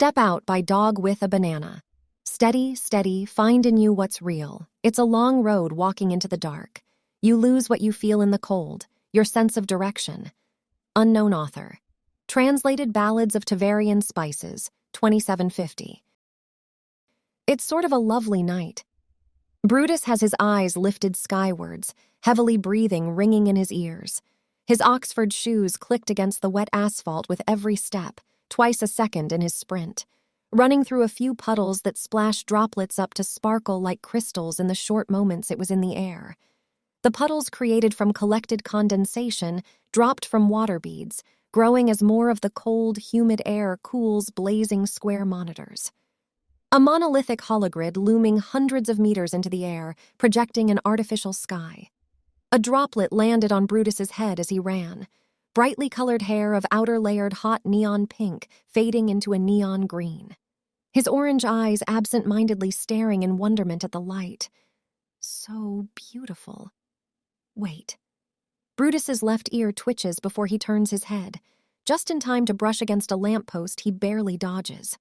Step Out by Dog with a Banana. Steady, steady, find in you what's real. It's a long road walking into the dark. You lose what you feel in the cold, your sense of direction. Unknown author. Translated Ballads of Tavarian Spices, 2750. It's sort of a lovely night. Brutus has his eyes lifted skywards, heavily breathing ringing in his ears. His Oxford shoes clicked against the wet asphalt with every step, twice a second in his sprint, running through a few puddles that splashed droplets up to sparkle like crystals in the short moments it was in the air. The puddles created from collected condensation dropped from water beads, growing as more of the cold, humid air cools blazing square monitors. A monolithic hologrid looming hundreds of meters into the air, projecting an artificial sky. A droplet landed on Brutus's head as he ran, brightly colored hair of outer layered hot neon pink fading into a neon green. His orange eyes absent-mindedly staring in wonderment at the light. So beautiful. Wait. Brutus's left ear twitches before he turns his head. Just in time to brush against a lamppost, he barely dodges.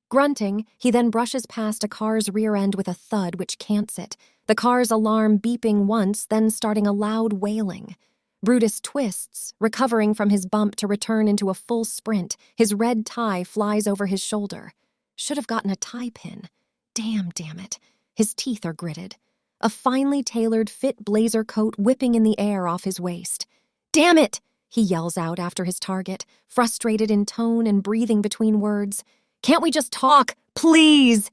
Grunting, he then brushes past a car's rear end with a thud which cants it, the car's alarm beeping once, then starting a loud wailing. Brutus twists, recovering from his bump to return into a full sprint. His red tie flies over his shoulder. Should have gotten a tie pin. Damn it. His teeth are gritted. A finely tailored fit blazer coat whipping in the air off his waist. Damn it! He yells out after his target, frustrated in tone and breathing between words. Can't we just talk, please?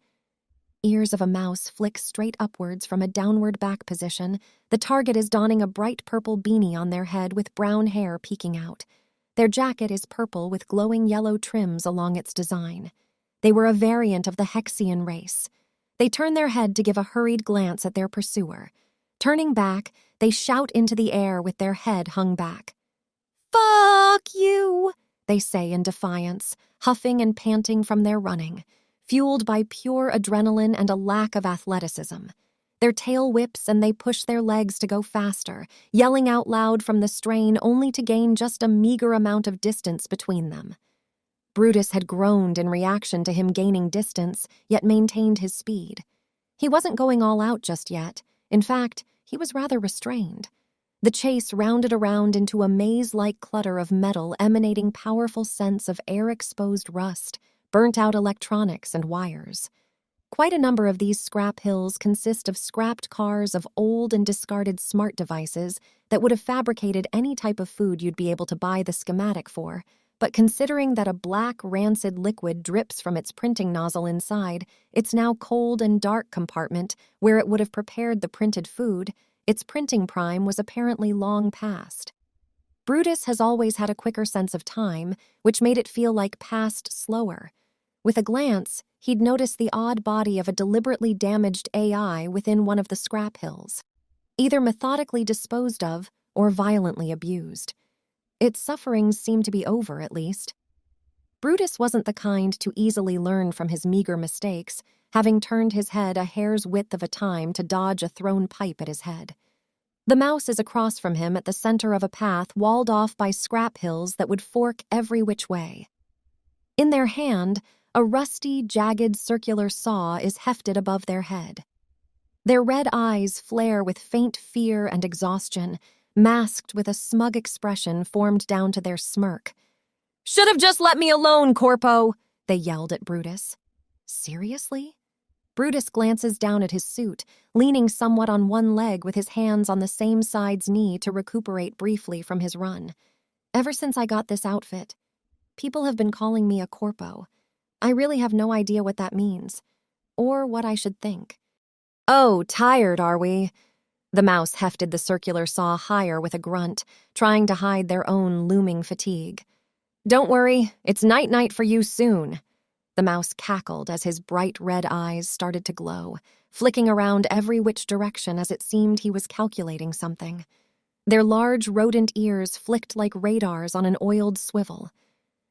Ears of a mouse flick straight upwards from a downward back position. The target is donning a bright purple beanie on their head with brown hair peeking out. Their jacket is purple with glowing yellow trims along its design. They were a variant of the Hexian race. They turn their head to give a hurried glance at their pursuer. Turning back, they shout into the air with their head hung back. "Fuck you!" they say in defiance, huffing and panting from their running, fueled by pure adrenaline and a lack of athleticism. Their tail whips and they push their legs to go faster, yelling out loud from the strain only to gain just a meager amount of distance between them. Brutus had groaned in reaction to him gaining distance, yet maintained his speed. He wasn't going all out just yet. In fact, he was rather restrained. The chase rounded around into a maze-like clutter of metal emanating powerful scents of air-exposed rust, burnt-out electronics, and wires. Quite a number of these scrap hills consist of scrapped cars of old and discarded smart devices that would have fabricated any type of food you'd be able to buy the schematic for, but considering that a black, rancid liquid drips from its printing nozzle inside, its now cold and dark compartment where it would have prepared the printed food, its printing prime was apparently long past. Brutus has always had a quicker sense of time, which made it feel like passed slower. With a glance, he'd noticed the odd body of a deliberately damaged AI within one of the scrap hills, either methodically disposed of or violently abused. Its sufferings seemed to be over, at least. Brutus wasn't the kind to easily learn from his meager mistakes, having turned his head a hair's width of a time to dodge a thrown pipe at his head. The mouse is across from him at the center of a path walled off by scrap hills that would fork every which way. In their hand, a rusty, jagged circular saw is hefted above their head. Their red eyes flare with faint fear and exhaustion, masked with a smug expression formed down to their smirk. "Should have just let me alone, Corpo!" they yelled at Brutus. Seriously? Brutus glances down at his suit, leaning somewhat on one leg with his hands on the same side's knee to recuperate briefly from his run. Ever since I got this outfit, people have been calling me a Corpo. I really have no idea what that means, or what I should think. "Oh, tired, are we?" The mouse hefted the circular saw higher with a grunt, trying to hide their own looming fatigue. "Don't worry, it's night-night for you soon." The mouse cackled as his bright red eyes started to glow, flicking around every which direction as it seemed he was calculating something. Their large rodent ears flicked like radars on an oiled swivel.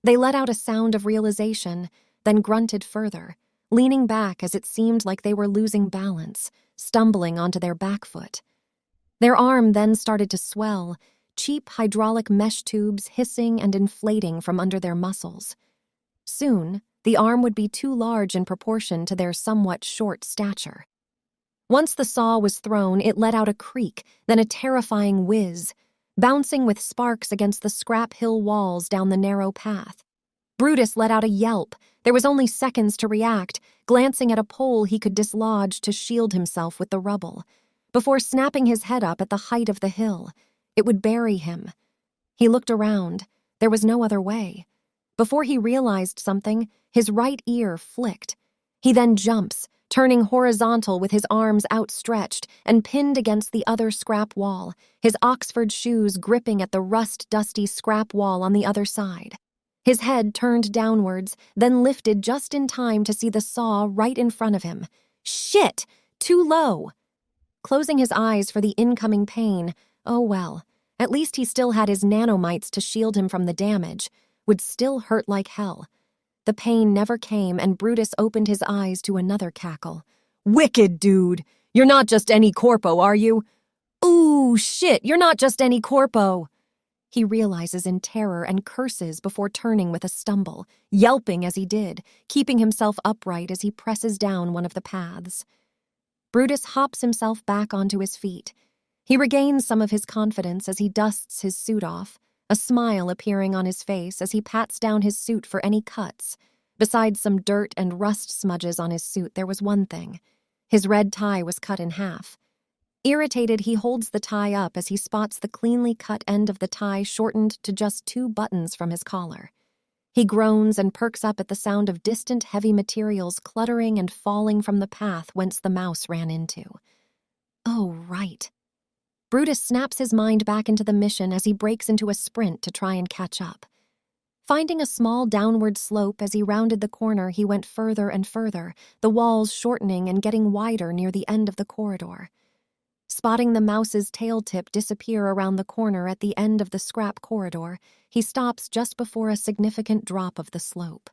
They let out a sound of realization, then grunted further, leaning back as it seemed like they were losing balance, stumbling onto their back foot. Their arm then started to swell, cheap hydraulic mesh tubes hissing and inflating from under their muscles. Soon, The arm would be too large in proportion to their somewhat short stature. Once the saw was thrown, it let out a creak, then a terrifying whiz, bouncing with sparks against the scrap hill walls down the narrow path. Brutus let out a yelp. There was only seconds to react, glancing at a pole he could dislodge to shield himself with the rubble, before snapping his head up at the height of the hill. It would bury him. He looked around. There was no other way. Before he realized something, his right ear flicked. He then jumps, turning horizontal with his arms outstretched and pinned against the other scrap wall, his Oxford shoes gripping at the rust-dusty scrap wall on the other side. His head turned downwards, then lifted just in time to see the saw right in front of him. Shit! Too low! Closing his eyes for the incoming pain, oh well, at least he still had his nanomites to shield him from the damage, would still hurt like hell. The pain never came, and Brutus opened his eyes to another cackle. Wicked dude! You're not just any corpo, are you? Ooh, shit, you're not just any corpo! He realizes in terror and curses before turning with a stumble, yelping as he did, keeping himself upright as he presses down one of the paths. Brutus hops himself back onto his feet. He regains some of his confidence as he dusts his suit off, a smile appearing on his face as he pats down his suit for any cuts. Besides some dirt and rust smudges on his suit, there was one thing. His red tie was cut in half. Irritated, he holds the tie up as he spots the cleanly cut end of the tie shortened to just 2 buttons from his collar. He groans and perks up at the sound of distant heavy materials cluttering and falling from the path whence the mouse ran into. Oh, right. Brutus snaps his mind back into the mission as he breaks into a sprint to try and catch up. Finding a small downward slope as he rounded the corner, he went further and further, the walls shortening and getting wider near the end of the corridor. Spotting the mouse's tail tip disappear around the corner at the end of the scrap corridor, he stops just before a significant drop of the slope.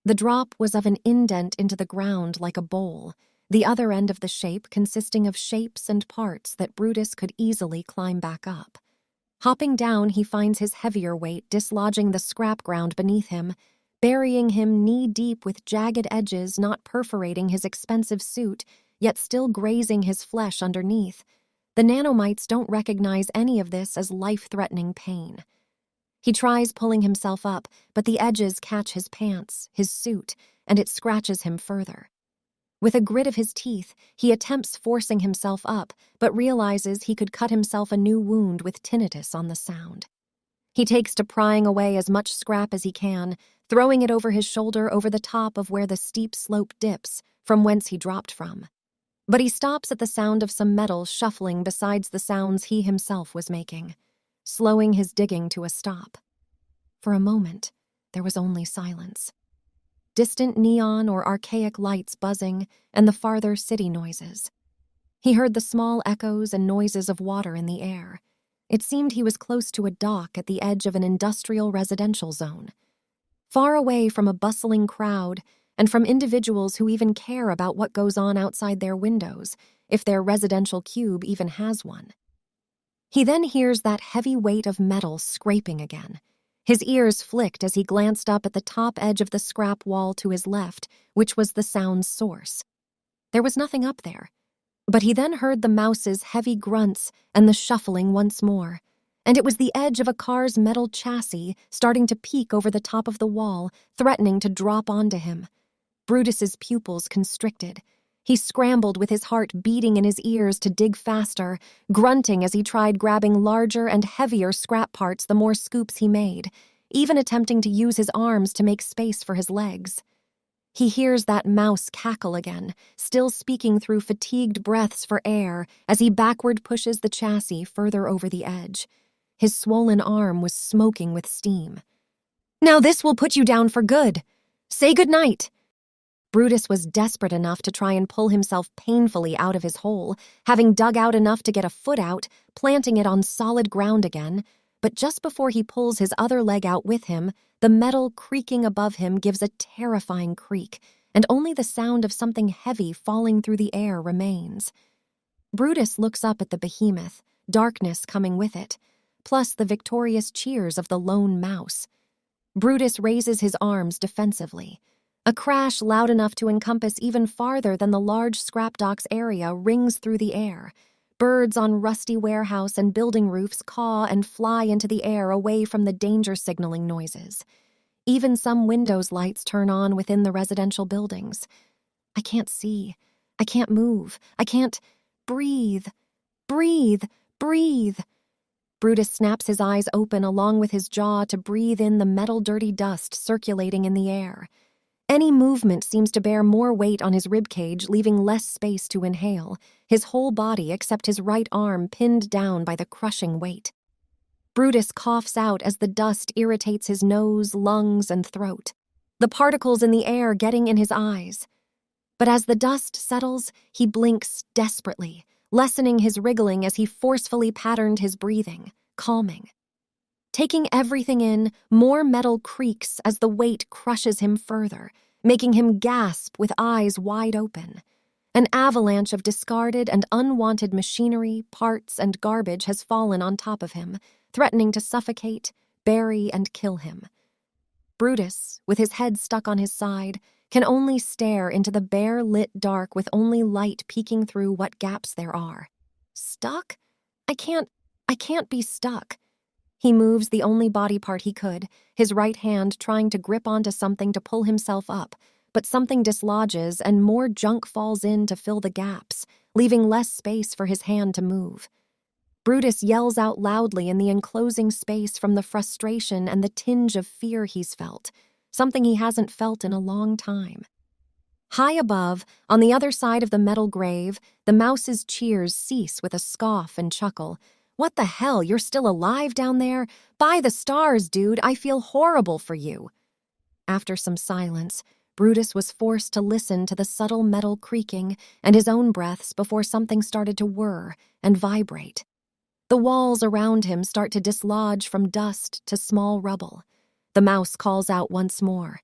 The drop was of an indent into the ground like a bowl, the other end of the shape consisting of shapes and parts that Brutus could easily climb back up. Hopping down, he finds his heavier weight dislodging the scrap ground beneath him, burying him knee-deep with jagged edges not perforating his expensive suit, yet still grazing his flesh underneath. The nanomites don't recognize any of this as life-threatening pain. He tries pulling himself up, but the edges catch his pants, his suit, and it scratches him further. With a grit of his teeth, he attempts forcing himself up, but realizes he could cut himself a new wound with tinnitus on the sound. He takes to prying away as much scrap as he can, throwing it over his shoulder over the top of where the steep slope dips, from whence he dropped from. But he stops at the sound of some metal shuffling besides the sounds he himself was making, slowing his digging to a stop. For a moment, there was only silence. Distant neon or archaic lights buzzing, and the farther city noises. He heard the small echoes and noises of water in the air. It seemed he was close to a dock at the edge of an industrial residential zone. Far away from a bustling crowd, and from individuals who even care about what goes on outside their windows, if their residential cube even has one. He then hears that heavy weight of metal scraping again. His ears flicked as he glanced up at the top edge of the scrap wall to his left, which was the sound's source. There was nothing up there, but he then heard the mouse's heavy grunts and the shuffling once more, and it was the edge of a car's metal chassis starting to peek over the top of the wall, threatening to drop onto him. Brutus's pupils constricted. He scrambled with his heart beating in his ears to dig faster, grunting as he tried grabbing larger and heavier scrap parts the more scoops he made, even attempting to use his arms to make space for his legs. He hears that mouse cackle again, still speaking through fatigued breaths for air as he backward pushes the chassis further over the edge. His swollen arm was smoking with steam. "Now this will put you down for good. Say goodnight." Brutus was desperate enough to try and pull himself painfully out of his hole, having dug out enough to get a foot out, planting it on solid ground again, but just before he pulls his other leg out with him, the metal creaking above him gives a terrifying creak, and only the sound of something heavy falling through the air remains. Brutus looks up at the behemoth, darkness coming with it, plus the victorious cheers of the lone mouse. Brutus raises his arms defensively. A crash loud enough to encompass even farther than the large scrap docks area rings through the air. Birds on rusty warehouse and building roofs caw and fly into the air away from the danger signaling noises. Even some windows' lights turn on within the residential buildings. I can't see. I can't move. I can't breathe. Breathe. Breathe. Brutus snaps his eyes open along with his jaw to breathe in the metal-dirty dust circulating in the air. Any movement seems to bear more weight on his ribcage, leaving less space to inhale, his whole body except his right arm pinned down by the crushing weight. Brutus coughs out as the dust irritates his nose, lungs, and throat, the particles in the air getting in his eyes. But as the dust settles, he blinks desperately, lessening his wriggling as he forcefully patterned his breathing, calming. Taking everything in, more metal creaks as the weight crushes him further, making him gasp with eyes wide open. An avalanche of discarded and unwanted machinery, parts, and garbage has fallen on top of him, threatening to suffocate, bury, and kill him. Brutus, with his head stuck on his side, can only stare into the bare lit dark with only light peeking through what gaps there are. Stuck? I can't be stuck. He moves the only body part he could, his right hand trying to grip onto something to pull himself up, but something dislodges and more junk falls in to fill the gaps, leaving less space for his hand to move. Brutus yells out loudly in the enclosing space from the frustration and the tinge of fear he's felt, something he hasn't felt in a long time. High above, on the other side of the metal grave, the mouse's cheers cease with a scoff and chuckle. "What the hell, you're still alive down there? By the stars, dude, I feel horrible for you." After some silence, Brutus was forced to listen to the subtle metal creaking and his own breaths before something started to whir and vibrate. The walls around him start to dislodge from dust to small rubble. The mouse calls out once more.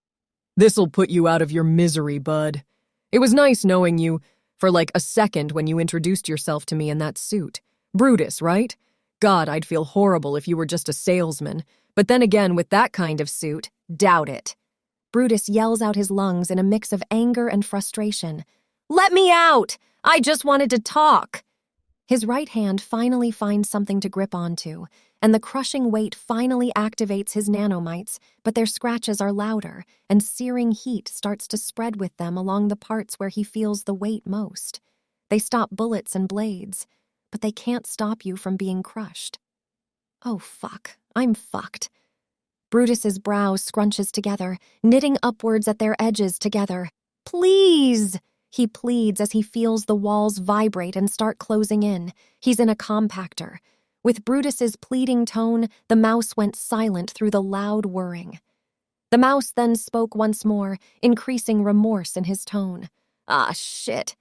"This'll put you out of your misery, bud. It was nice knowing you for like a second when you introduced yourself to me in that suit. Brutus, right? God, I'd feel horrible if you were just a salesman. But then again, with that kind of suit, doubt it." Brutus yells out his lungs in a mix of anger and frustration. "Let me out! I just wanted to talk!" His right hand finally finds something to grip onto, and the crushing weight finally activates his nanomites, but their scratches are louder, and searing heat starts to spread with them along the parts where he feels the weight most. They stop bullets and blades, but they can't stop you from being crushed. Oh, fuck. I'm fucked. Brutus's brow scrunches together, knitting upwards at their edges together. "Please!" he pleads as he feels the walls vibrate and start closing in. He's in a compactor. With Brutus's pleading tone, the mouse went silent through the loud whirring. The mouse then spoke once more, increasing remorse in his tone. "Ah, shit.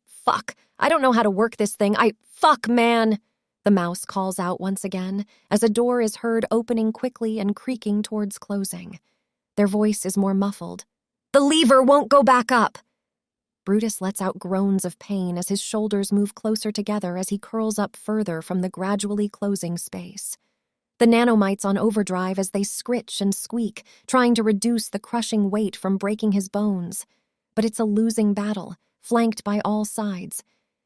Fuck. I don't know how to work this thing. Fuck, man!" The mouse calls out once again, as a door is heard opening quickly and creaking towards closing. Their voice is more muffled. "The lever won't go back up!" Brutus lets out groans of pain as his shoulders move closer together as he curls up further from the gradually closing space. The nanomites on overdrive as they scritch and squeak, trying to reduce the crushing weight from breaking his bones. But it's a losing battle, flanked by all sides.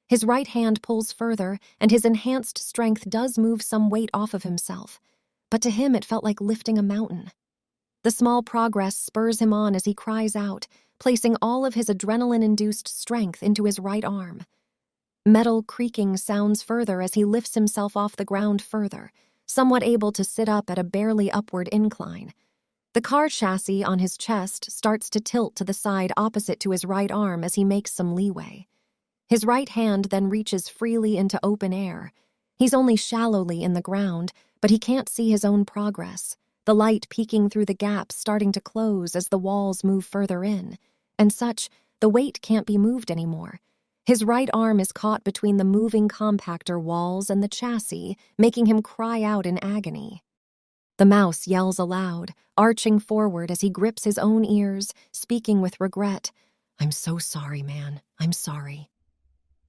His right hand pulls further, and his enhanced strength does move some weight off of himself. But to him it felt like lifting a mountain. The small progress spurs him on as he cries out, placing all of his adrenaline-induced strength into his right arm. Metal creaking sounds further as he lifts himself off the ground further, somewhat able to sit up at a barely upward incline. The car chassis on his chest starts to tilt to the side opposite to his right arm as he makes some leeway. His right hand then reaches freely into open air. He's only shallowly in the ground, but he can't see his own progress, the light peeking through the gaps starting to close as the walls move further in. And such, the weight can't be moved anymore. His right arm is caught between the moving compactor walls and the chassis, making him cry out in agony. The mouse yells aloud, arching forward as he grips his own ears, speaking with regret. "I'm so sorry, man. I'm sorry."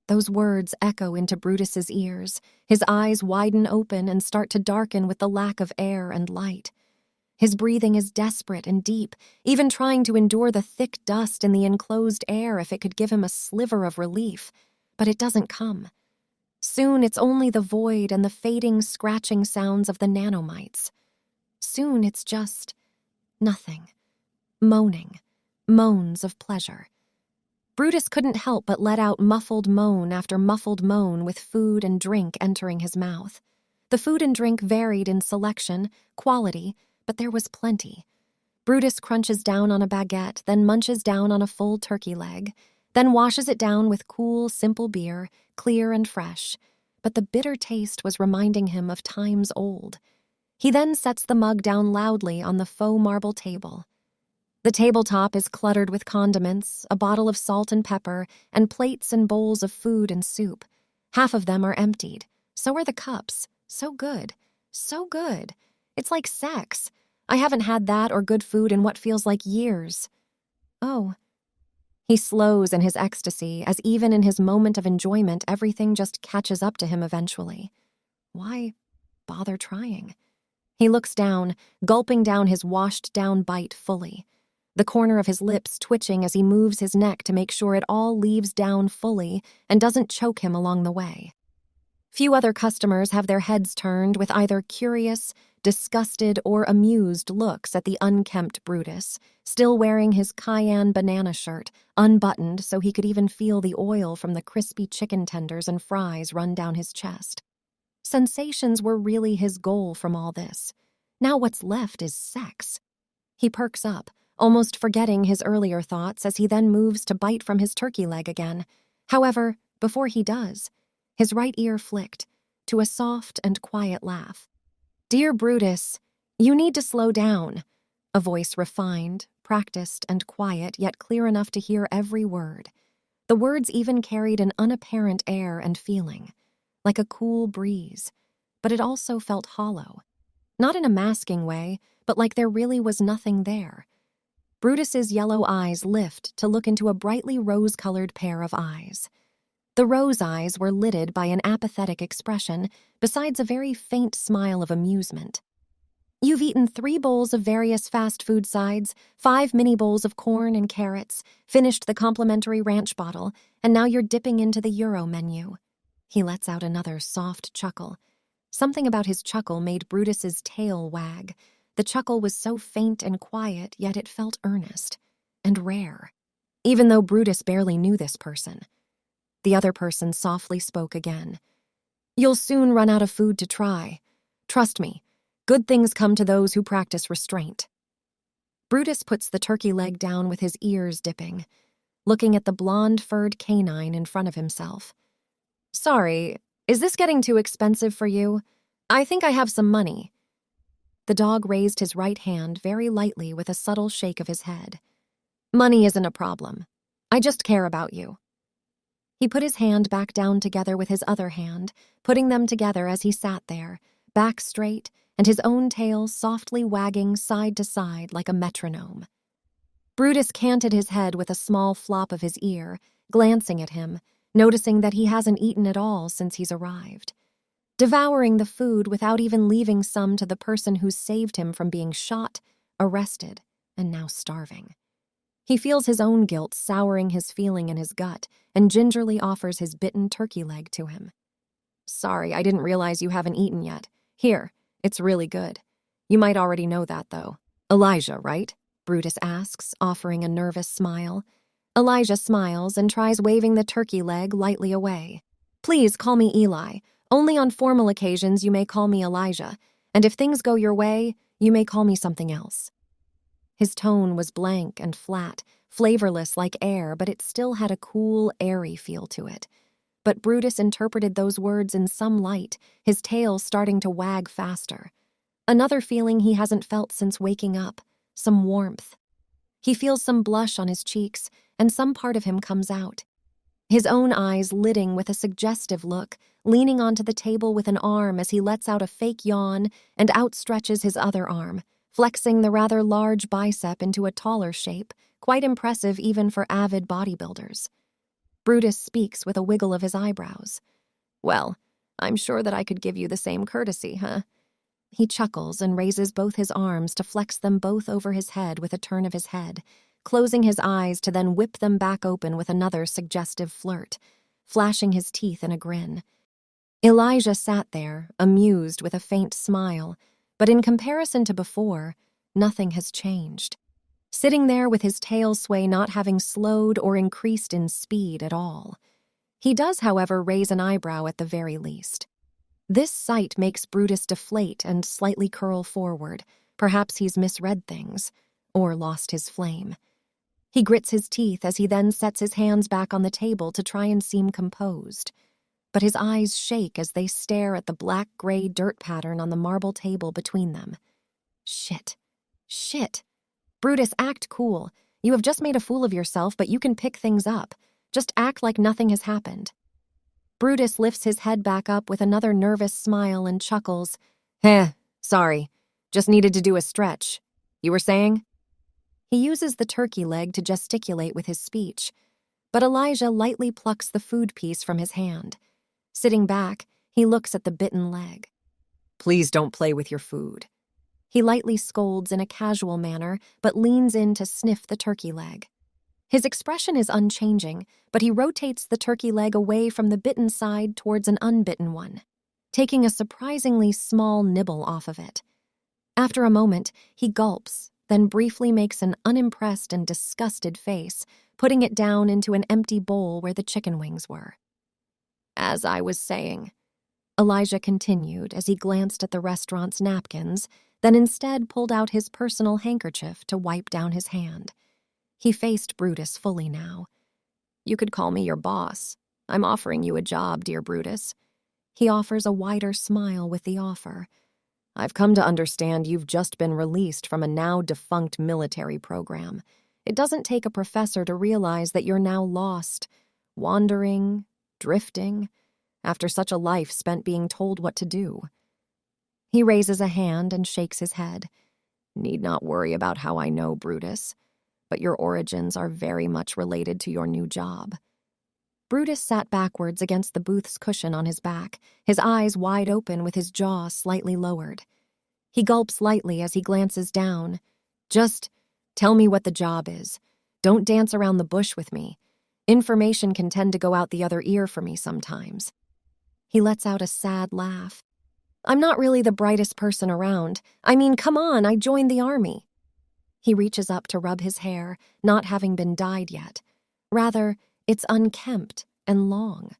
Those words echo into Brutus's ears. His eyes widen open and start to darken with the lack of air and light. His breathing is desperate and deep, even trying to endure the thick dust in the enclosed air if it could give him a sliver of relief, but it doesn't come. Soon it's only the void and the fading, scratching sounds of the nanomites. Soon it's just nothing. Moaning. Moans of pleasure. Brutus couldn't help but let out muffled moan after muffled moan with food and drink entering his mouth. The food and drink varied in selection, quality, but there was plenty. Brutus crunches down on a baguette, then munches down on a full turkey leg, then washes it down with cool, simple beer, clear and fresh. But the bitter taste was reminding him of times old. He then sets the mug down loudly on the faux marble table. The tabletop is cluttered with condiments, a bottle of salt and pepper, and plates and bowls of food and soup. Half of them are emptied. So are the cups. So good. So good. It's like sex. I haven't had that or good food in what feels like years. Oh. He slows in his ecstasy, as even in his moment of enjoyment, everything just catches up to him eventually. Why bother trying? He looks down, gulping down his washed-down bite fully. The corner of his lips twitching as he moves his neck to make sure it all leaves down fully and doesn't choke him along the way. Few other customers have their heads turned with either curious, disgusted, or amused looks at the unkempt Brutus, still wearing his cayenne banana shirt, unbuttoned so he could even feel the oil from the crispy chicken tenders and fries run down his chest. Sensations were really his goal from all this. Now what's left is sex. He perks up, almost forgetting his earlier thoughts as he then moves to bite from his turkey leg again. However, before he does, his right ear flicked to a soft and quiet laugh. "Dear Brutus, you need to slow down," a voice refined, practiced, and quiet, yet clear enough to hear every word. The words even carried an unapparent air and feeling, like a cool breeze, but it also felt hollow. Not in a masking way, but like there really was nothing there. Brutus's yellow eyes lift to look into a brightly rose-colored pair of eyes. The rose eyes were lidded by an apathetic expression, besides a very faint smile of amusement. "You've eaten 3 bowls of various fast food sides, 5 mini bowls of corn and carrots, finished the complimentary ranch bottle, and now you're dipping into the Euro menu." He lets out another soft chuckle. Something about his chuckle made Brutus's tail wag. The chuckle was so faint and quiet, yet it felt earnest and rare, even though Brutus barely knew this person. The other person softly spoke again. "You'll soon run out of food to try. Trust me, good things come to those who practice restraint." Brutus puts the turkey leg down with his ears dipping, looking at the blonde-furred canine in front of himself. "Sorry, is this getting too expensive for you? I think I have some money." The dog raised his right hand very lightly with a subtle shake of his head. "Money isn't a problem. I just care about you." He put his hand back down together with his other hand, putting them together as he sat there, back straight, and his own tail softly wagging side to side like a metronome. Brutus canted his head with a small flop of his ear, glancing at him, noticing that he hasn't eaten at all since he's arrived. Devouring the food without even leaving some to the person who saved him from being shot, arrested, and now starving. He feels his own guilt souring his feeling in his gut and gingerly offers his bitten turkey leg to him. "Sorry, I didn't realize you haven't eaten yet. Here, it's really good. You might already know that, though. Elijah, right?" Brutus asks, offering a nervous smile. Elijah smiles and tries waving the turkey leg lightly away. "Please call me Eli. Only on formal occasions you may call me Elijah, and if things go your way, you may call me something else." His tone was blank and flat, flavorless like air, but it still had a cool, airy feel to it. But Brutus interpreted those words in some light, his tail starting to wag faster. Another feeling he hasn't felt since waking up, some warmth. He feels some blush on his cheeks, and some part of him comes out. His own eyes lidding with a suggestive look, leaning onto the table with an arm as he lets out a fake yawn and outstretches his other arm, flexing the rather large bicep into a taller shape, quite impressive even for avid bodybuilders. Brutus speaks with a wiggle of his eyebrows. "Well, I'm sure that I could give you the same courtesy, huh? He chuckles and raises both his arms to flex them both over his head with a turn of his head, closing his eyes to then whip them back open with another suggestive flirt, flashing his teeth in a grin. Elijah sat there, amused with a faint smile, but in comparison to before, nothing has changed. Sitting there with his tail sway not having slowed or increased in speed at all. He does, however, raise an eyebrow at the very least. This sight makes Brutus deflate and slightly curl forward. Perhaps he's misread things, or lost his flame. He grits his teeth as he then sets his hands back on the table to try and seem composed. But his eyes shake as they stare at the black-gray dirt pattern on the marble table between them. Shit. Brutus, act cool. You have just made a fool of yourself, but you can pick things up. Just act like nothing has happened. Brutus lifts his head back up with another nervous smile and chuckles. Sorry. Just needed to do a stretch. You were saying? He uses the turkey leg to gesticulate with his speech, but Elijah lightly plucks the food piece from his hand. Sitting back, he looks at the bitten leg. Please don't play with your food. He lightly scolds in a casual manner, but leans in to sniff the turkey leg. His expression is unchanging, but he rotates the turkey leg away from the bitten side towards an unbitten one, taking a surprisingly small nibble off of it. After a moment, he gulps, then briefly makes an unimpressed and disgusted face, putting it down into an empty bowl where the chicken wings were. As I was saying, Elijah continued as he glanced at the restaurant's napkins, then instead pulled out his personal handkerchief to wipe down his hand. He faced Brutus fully now. You could call me your boss. I'm offering you a job, dear Brutus. He offers a wider smile with the offer. I've come to understand you've just been released from a now-defunct military program. It doesn't take a professor to realize that you're now lost, wandering, drifting, after such a life spent being told what to do. He raises a hand and shakes his head. Need not worry about how I know, Brutus, but your origins are very much related to your new job. Brutus sat backwards against the booth's cushion on his back, his eyes wide open with his jaw slightly lowered. He gulps lightly as he glances down. Just tell me what the job is. Don't dance around the bush with me. Information can tend to go out the other ear for me sometimes. He lets out a sad laugh. I'm not really the brightest person around. I mean, come on, I joined the army. He reaches up to rub his hair, not having been dyed yet. Rather, it's unkempt and long.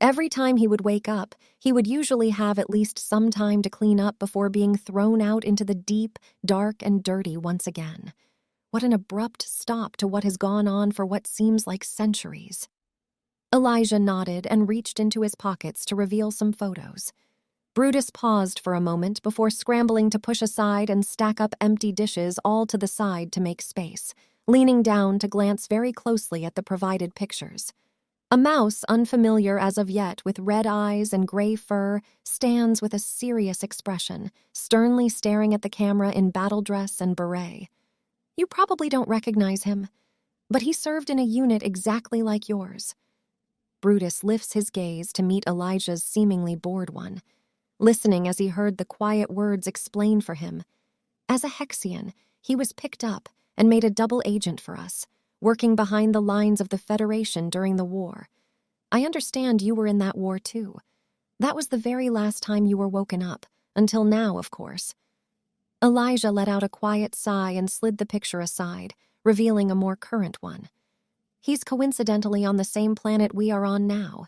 Every time he would wake up, he would usually have at least some time to clean up before being thrown out into the deep, dark, and dirty once again. What an abrupt stop to what has gone on for what seems like centuries. Elijah nodded and reached into his pockets to reveal some photos. Brutus paused for a moment before scrambling to push aside and stack up empty dishes all to the side to make space, leaning down to glance very closely at the provided pictures. A mouse, unfamiliar as of yet, with red eyes and gray fur, stands with a serious expression, sternly staring at the camera in battle dress and beret. You probably don't recognize him, but he served in a unit exactly like yours. Brutus lifts his gaze to meet Elijah's seemingly bored one, listening as he heard the quiet words explained for him. As a Hexian, he was picked up and made a double agent for us, working behind the lines of the Federation during the war. I understand you were in that war too. That was the very last time you were woken up, until now, of course. Elijah let out a quiet sigh and slid the picture aside, revealing a more current one. He's coincidentally on the same planet we are on now.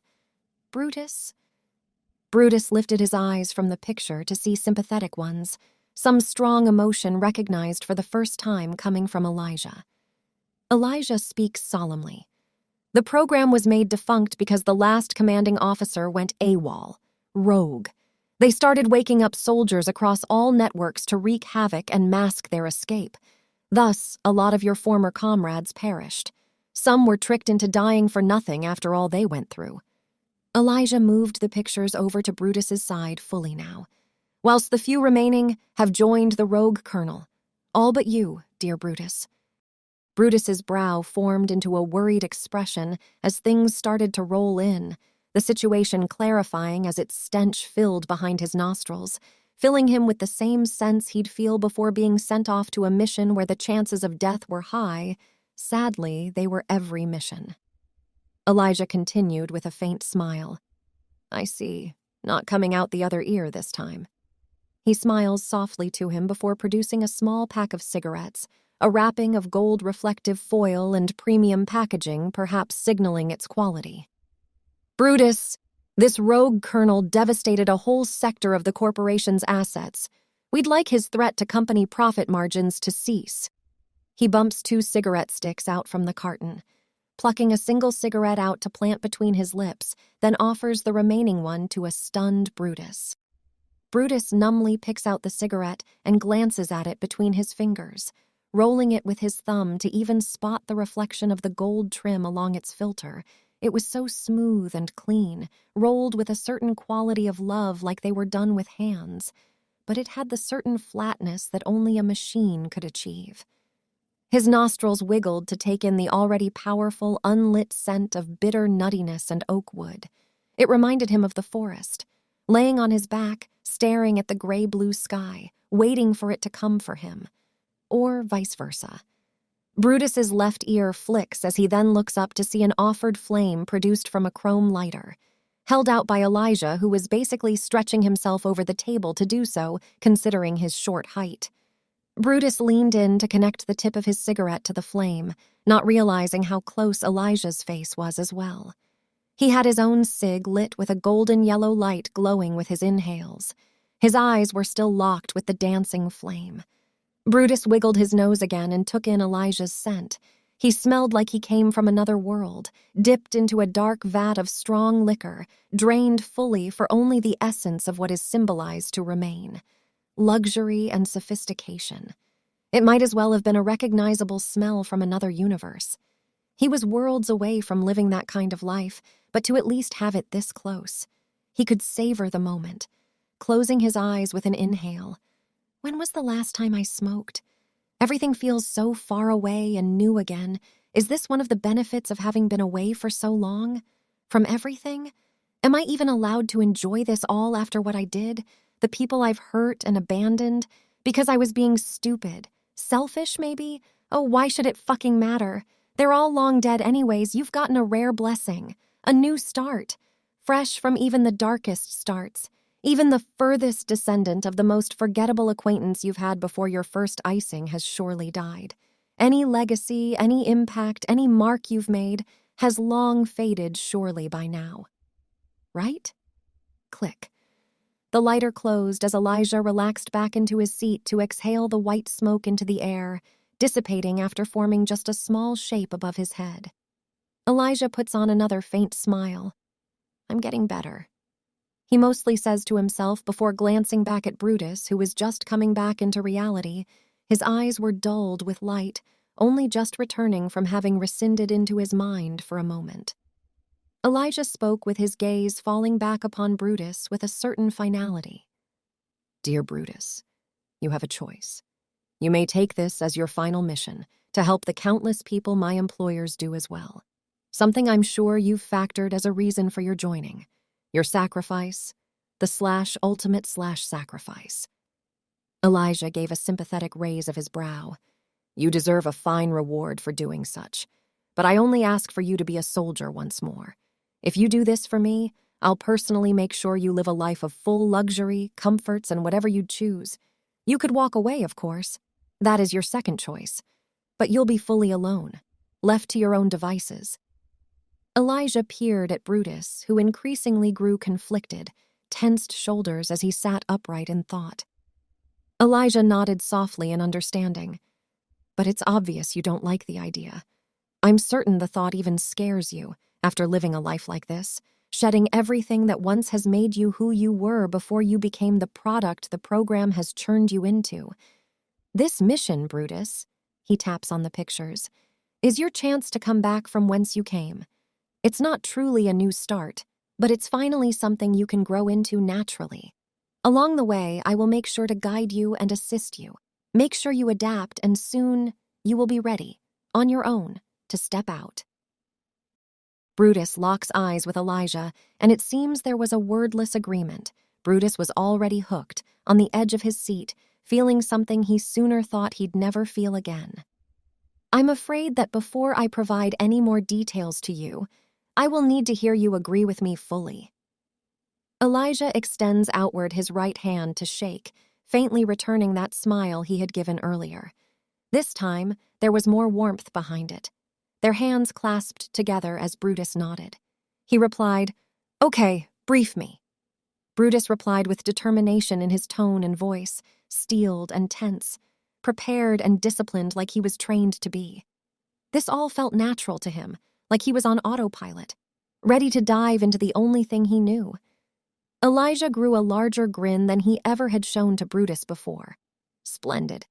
Brutus lifted his eyes from the picture to see sympathetic ones, some strong emotion recognized for the first time coming from Elijah. Elijah speaks solemnly. The program was made defunct because the last commanding officer went AWOL, rogue. They started waking up soldiers across all networks to wreak havoc and mask their escape. Thus, a lot of your former comrades perished. Some were tricked into dying for nothing after all they went through. Elijah moved the pictures over to Brutus's side fully now, whilst the few remaining have joined the rogue colonel. All but you, dear Brutus. Brutus's brow formed into a worried expression as things started to roll in, the situation clarifying as its stench filled behind his nostrils, filling him with the same sense he'd feel before being sent off to a mission where the chances of death were high. Sadly, they were every mission. Elijah continued with a faint smile. I see. Not coming out the other ear this time. He smiles softly to him before producing a small pack of cigarettes, a wrapping of gold-reflective foil and premium packaging, perhaps signaling its quality. Brutus, this rogue colonel devastated a whole sector of the corporation's assets. We'd like his threat to company profit margins to cease. He bumps 2 cigarette sticks out from the carton, plucking a single cigarette out to plant between his lips, then offers the remaining one to a stunned Brutus. Brutus numbly picks out the cigarette and glances at it between his fingers, rolling it with his thumb to even spot the reflection of the gold trim along its filter. It was so smooth and clean, rolled with a certain quality of love like they were done with hands, but it had the certain flatness that only a machine could achieve. His nostrils wiggled to take in the already powerful, unlit scent of bitter nuttiness and oak wood. It reminded him of the forest, laying on his back, staring at the gray-blue sky, waiting for it to come for him. Or vice versa. Brutus's left ear flicks as he then looks up to see an offered flame produced from a chrome lighter, held out by Elijah, who was basically stretching himself over the table to do so, considering his short height. Brutus leaned in to connect the tip of his cigarette to the flame, not realizing how close Elijah's face was as well. He had his own cig lit with a golden yellow light glowing with his inhales. His eyes were still locked with the dancing flame. Brutus wiggled his nose again and took in Elijah's scent. He smelled like he came from another world, dipped into a dark vat of strong liquor, drained fully for only the essence of what is symbolized to remain. Luxury and sophistication. It might as well have been a recognizable smell from another universe. He was worlds away from living that kind of life, but to at least have it this close. He could savor the moment, closing his eyes with an inhale. When was the last time I smoked? Everything feels so far away and new again. Is this one of the benefits of having been away for so long? From everything? Am I even allowed to enjoy this all after what I did? The people I've hurt and abandoned? Because I was being stupid. Selfish, maybe? Oh, why should it fucking matter? They're all long dead anyways. You've gotten a rare blessing. A new start. Fresh from even the darkest starts. Even the furthest descendant of the most forgettable acquaintance you've had before your first icing has surely died. Any legacy, any impact, any mark you've made has long faded surely by now. Right? Click. The lighter closed as Elijah relaxed back into his seat to exhale the white smoke into the air, dissipating after forming just a small shape above his head. Elijah puts on another faint smile. I'm getting better. He mostly says to himself before glancing back at Brutus, who was just coming back into reality. His eyes were dulled with light, only just returning from having rescinded into his mind for a moment. Elijah spoke with his gaze falling back upon Brutus with a certain finality. Dear Brutus, you have a choice. You may take this as your final mission, to help the countless people my employers do as well. Something I'm sure you've factored as a reason for your joining. Your sacrifice, the /ultimate/sacrifice. Elijah gave a sympathetic raise of his brow. You deserve a fine reward for doing such, but I only ask for you to be a soldier once more. If you do this for me, I'll personally make sure you live a life of full luxury, comforts, and whatever you'd choose. You could walk away, of course. That is your second choice. But you'll be fully alone, left to your own devices. Elijah peered at Brutus, who increasingly grew conflicted, tensed shoulders as he sat upright in thought. Elijah nodded softly in understanding. But it's obvious you don't like the idea. I'm certain the thought even scares you, after living a life like this, shedding everything that once has made you who you were before you became the product the program has churned you into. This mission, Brutus, he taps on the pictures, is your chance to come back from whence you came. It's not truly a new start, but it's finally something you can grow into naturally. Along the way, I will make sure to guide you and assist you. Make sure you adapt, and soon you will be ready, on your own, to step out. Brutus locks eyes with Elijah, and it seems there was a wordless agreement. Brutus was already hooked, on the edge of his seat, feeling something he sooner thought he'd never feel again. "I'm afraid that before I provide any more details to you, I will need to hear you agree with me fully." Elijah extends outward his right hand to shake, faintly returning that smile he had given earlier. This time, there was more warmth behind it. Their hands clasped together as Brutus nodded. He replied, "Okay, brief me." Brutus replied with determination in his tone and voice, steeled and tense, prepared and disciplined like he was trained to be. This all felt natural to him, like he was on autopilot, ready to dive into the only thing he knew. Elijah grew a larger grin than he ever had shown to Brutus before. Splendid.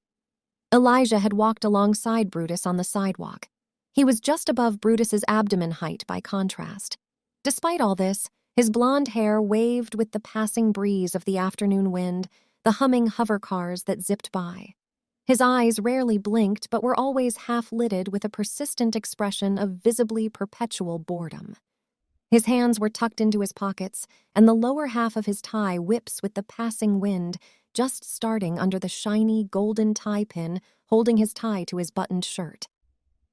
Elijah had walked alongside Brutus on the sidewalk. He was just above Brutus's abdomen height by contrast. Despite all this, his blonde hair waved with the passing breeze of the afternoon wind, the humming hover cars that zipped by. His eyes rarely blinked but were always half-lidded with a persistent expression of visibly perpetual boredom. His hands were tucked into his pockets, and the lower half of his tie whips with the passing wind, just starting under the shiny golden tie pin holding his tie to his buttoned shirt.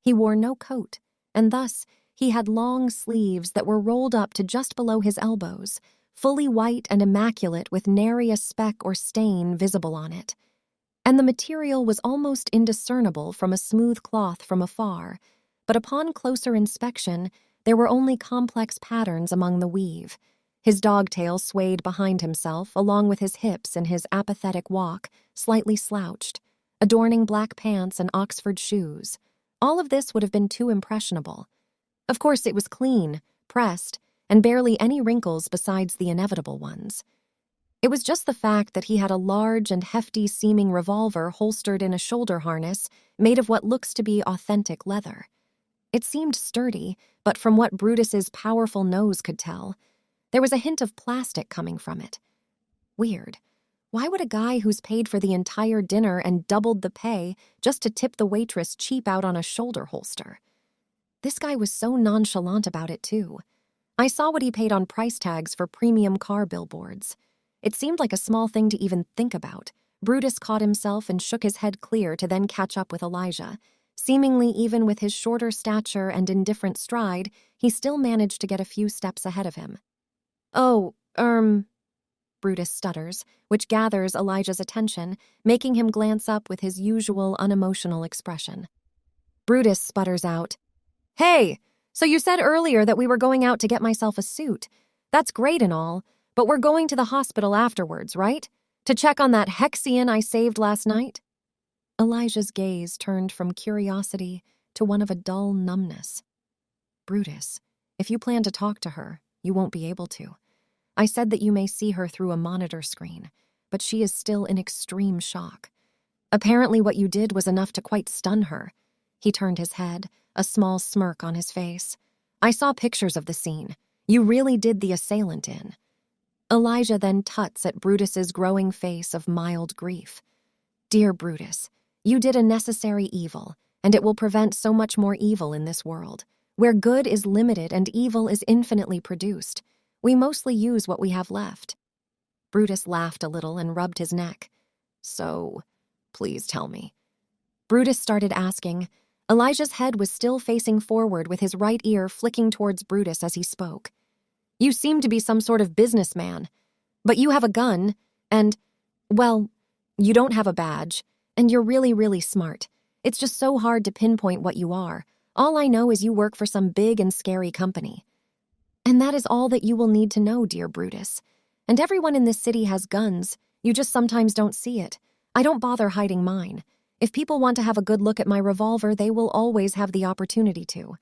He wore no coat, and thus he had long sleeves that were rolled up to just below his elbows, fully white and immaculate with nary a speck or stain visible on it. And the material was almost indiscernible from a smooth cloth from afar, but upon closer inspection, there were only complex patterns among the weave. His dogtail swayed behind himself, along with his hips in his apathetic walk, slightly slouched, adorning black pants and Oxford shoes. All of this would have been too impressionable. Of course, it was clean, pressed, and barely any wrinkles besides the inevitable ones. It was just the fact that he had a large and hefty-seeming revolver holstered in a shoulder harness made of what looks to be authentic leather. It seemed sturdy, but from what Brutus's powerful nose could tell, there was a hint of plastic coming from it. Weird. Why would a guy who's paid for the entire dinner and doubled the pay just to tip the waitress cheap out on a shoulder holster? This guy was so nonchalant about it, too. I saw what he paid on price tags for premium car billboards. It seemed like a small thing to even think about. Brutus caught himself and shook his head clear to then catch up with Elijah. Seemingly even with his shorter stature and indifferent stride, he still managed to get a few steps ahead of him. "Oh, Brutus stutters, which gathers Elijah's attention, making him glance up with his usual unemotional expression. Brutus sputters out, "Hey, so you said earlier that we were going out to get myself a suit. That's great and all, but we're going to the hospital afterwards, right? To check on that Hexian I saved last night?" Elijah's gaze turned from curiosity to one of a dull numbness. "Brutus, if you plan to talk to her, you won't be able to. I said that you may see her through a monitor screen, but she is still in extreme shock. Apparently what you did was enough to quite stun her." He turned his head, a small smirk on his face. "I saw pictures of the scene. You really did the assailant in." Elijah then tuts at Brutus's growing face of mild grief. "Dear Brutus, you did a necessary evil, and it will prevent so much more evil in this world, where good is limited and evil is infinitely produced. We mostly use what we have left." Brutus laughed a little and rubbed his neck. "So, please tell me." Brutus started asking. Elijah's head was still facing forward with his right ear flicking towards Brutus as he spoke. "You seem to be some sort of businessman, but you have a gun, and, well, you don't have a badge, and you're really, really smart. It's just so hard to pinpoint what you are. All I know is you work for some big and scary company. And that is all that you will need to know, dear Brutus. And everyone in this city has guns. You just sometimes don't see it. I don't bother hiding mine. If people want to have a good look at my revolver, they will always have the opportunity to.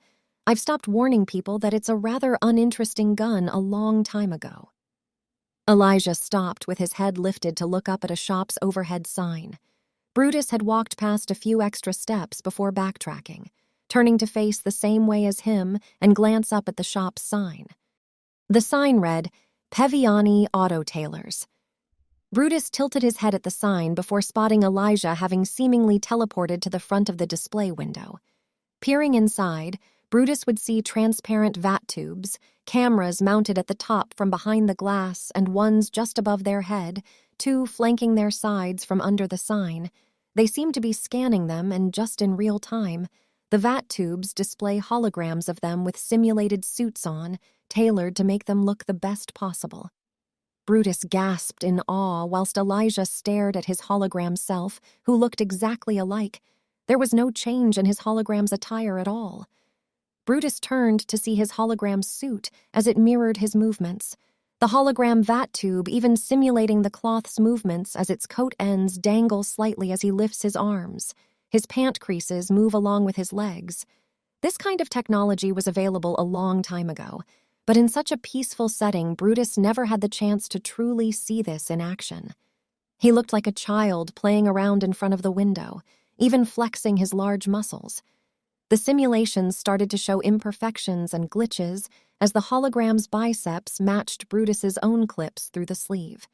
I've stopped warning people that it's a rather uninteresting gun a long time ago." Elijah stopped with his head lifted to look up at a shop's overhead sign. Brutus had walked past a few extra steps before backtracking, turning to face the same way as him and glance up at the shop's sign. The sign read, "Peviani Auto Tailors." Brutus tilted his head at the sign before spotting Elijah having seemingly teleported to the front of the display window. Peering inside, Brutus would see transparent vat tubes, cameras mounted at the top from behind the glass and ones just above their head, two flanking their sides from under the sign. They seemed to be scanning them, and just in real time. The vat tubes display holograms of them with simulated suits on, tailored to make them look the best possible. Brutus gasped in awe whilst Elijah stared at his hologram self, who looked exactly alike. There was no change in his hologram's attire at all. Brutus turned to see his hologram suit as it mirrored his movements. The hologram vat tube even simulating the cloth's movements as its coat ends dangle slightly as he lifts his arms. His pant creases move along with his legs. This kind of technology was available a long time ago, but in such a peaceful setting, Brutus never had the chance to truly see this in action. He looked like a child playing around in front of the window, even flexing his large muscles. The simulations started to show imperfections and glitches as the hologram's biceps matched Brutus's own clips through the sleeve.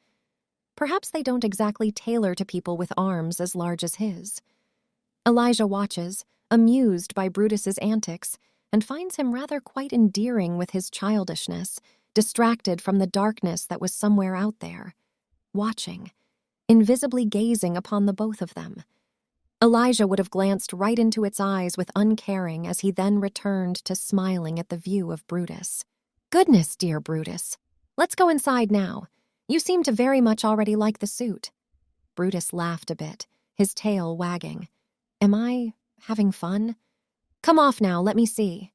Perhaps they don't exactly tailor to people with arms as large as his. Elijah watches, amused by Brutus's antics, and finds him rather quite endearing with his childishness, distracted from the darkness that was somewhere out there, watching, invisibly gazing upon the both of them. Elijah would have glanced right into its eyes with uncaring as he then returned to smiling at the view of Brutus. "Goodness, dear Brutus. Let's go inside now. You seem to very much already like the suit." Brutus laughed a bit, his tail wagging. "Am I having fun? Come off now, let me see."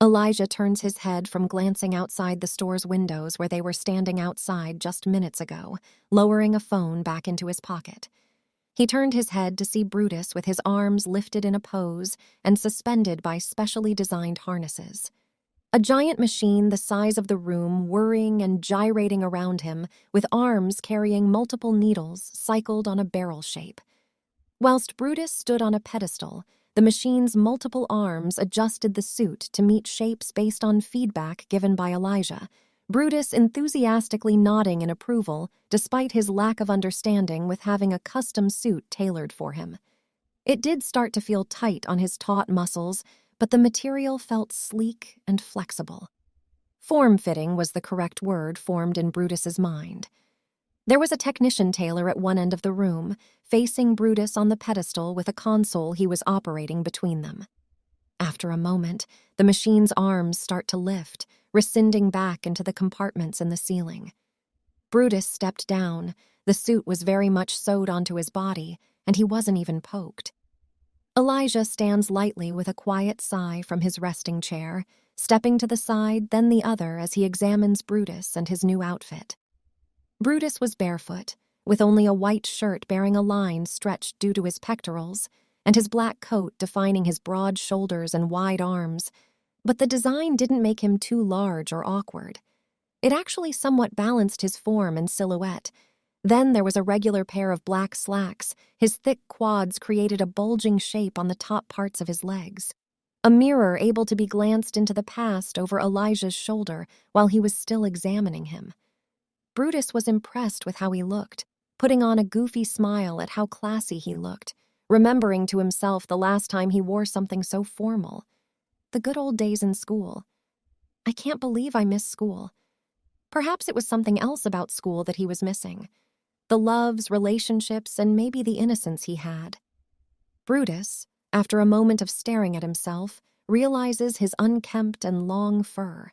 Elijah turns his head from glancing outside the store's windows where they were standing outside just minutes ago, lowering a phone back into his pocket. He turned his head to see Brutus with his arms lifted in a pose and suspended by specially designed harnesses. A giant machine the size of the room whirring and gyrating around him, with arms carrying multiple needles cycled on a barrel shape. Whilst Brutus stood on a pedestal, the machine's multiple arms adjusted the suit to meet shapes based on feedback given by Elijah, Brutus enthusiastically nodding in approval despite his lack of understanding with having a custom suit tailored for him. It did start to feel tight on his taut muscles, but the material felt sleek and flexible. Form-fitting was the correct word formed in Brutus's mind. There was a technician tailor at one end of the room, facing Brutus on the pedestal with a console he was operating between them. After a moment, the machine's arms start to lift, rescinding back into the compartments in the ceiling. Brutus stepped down. The suit was very much sewed onto his body, and he wasn't even poked. Elijah stands lightly with a quiet sigh from his resting chair, stepping to the side, then the other as he examines Brutus and his new outfit. Brutus was barefoot, with only a white shirt bearing a line stretched due to his pectorals, and his black coat defining his broad shoulders and wide arms, but the design didn't make him too large or awkward. It actually somewhat balanced his form and silhouette. Then there was a regular pair of black slacks. His thick quads created a bulging shape on the top parts of his legs. A mirror able to be glanced into the past over Elijah's shoulder while he was still examining him. Brutus was impressed with how he looked, putting on a goofy smile at how classy he looked, remembering to himself the last time he wore something so formal. The good old days in school. I can't believe I missed school. Perhaps it was something else about school that he was missing. The loves, relationships, and maybe the innocence he had. Brutus, after a moment of staring at himself, realizes his unkempt and long fur.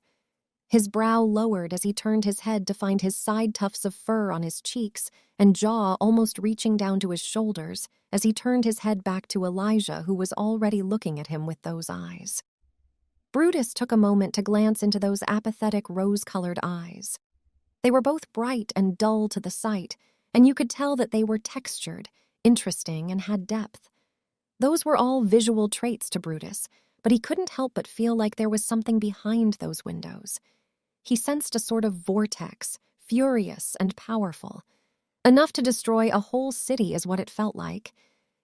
His brow lowered as he turned his head to find his side tufts of fur on his cheeks and jaw almost reaching down to his shoulders as he turned his head back to Elijah, who was already looking at him with those eyes. Brutus took a moment to glance into those apathetic rose-colored eyes. They were both bright and dull to the sight, and you could tell that they were textured, interesting, and had depth. Those were all visual traits to Brutus, but he couldn't help but feel like there was something behind those windows. He sensed a sort of vortex, furious and powerful. Enough to destroy a whole city is what it felt like,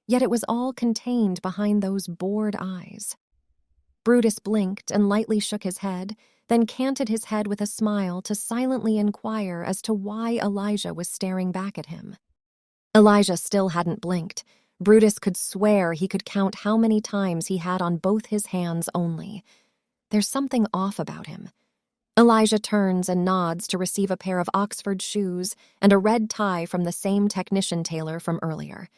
yet it was all contained behind those bored eyes. Brutus blinked and lightly shook his head, then canted his head with a smile to silently inquire as to why Elijah was staring back at him. Elijah still hadn't blinked, Brutus could swear he could count how many times he had on both his hands only. There's something off about him. Elijah turns and nods to receive a pair of Oxford shoes and a red tie from the same technician tailor from earlier.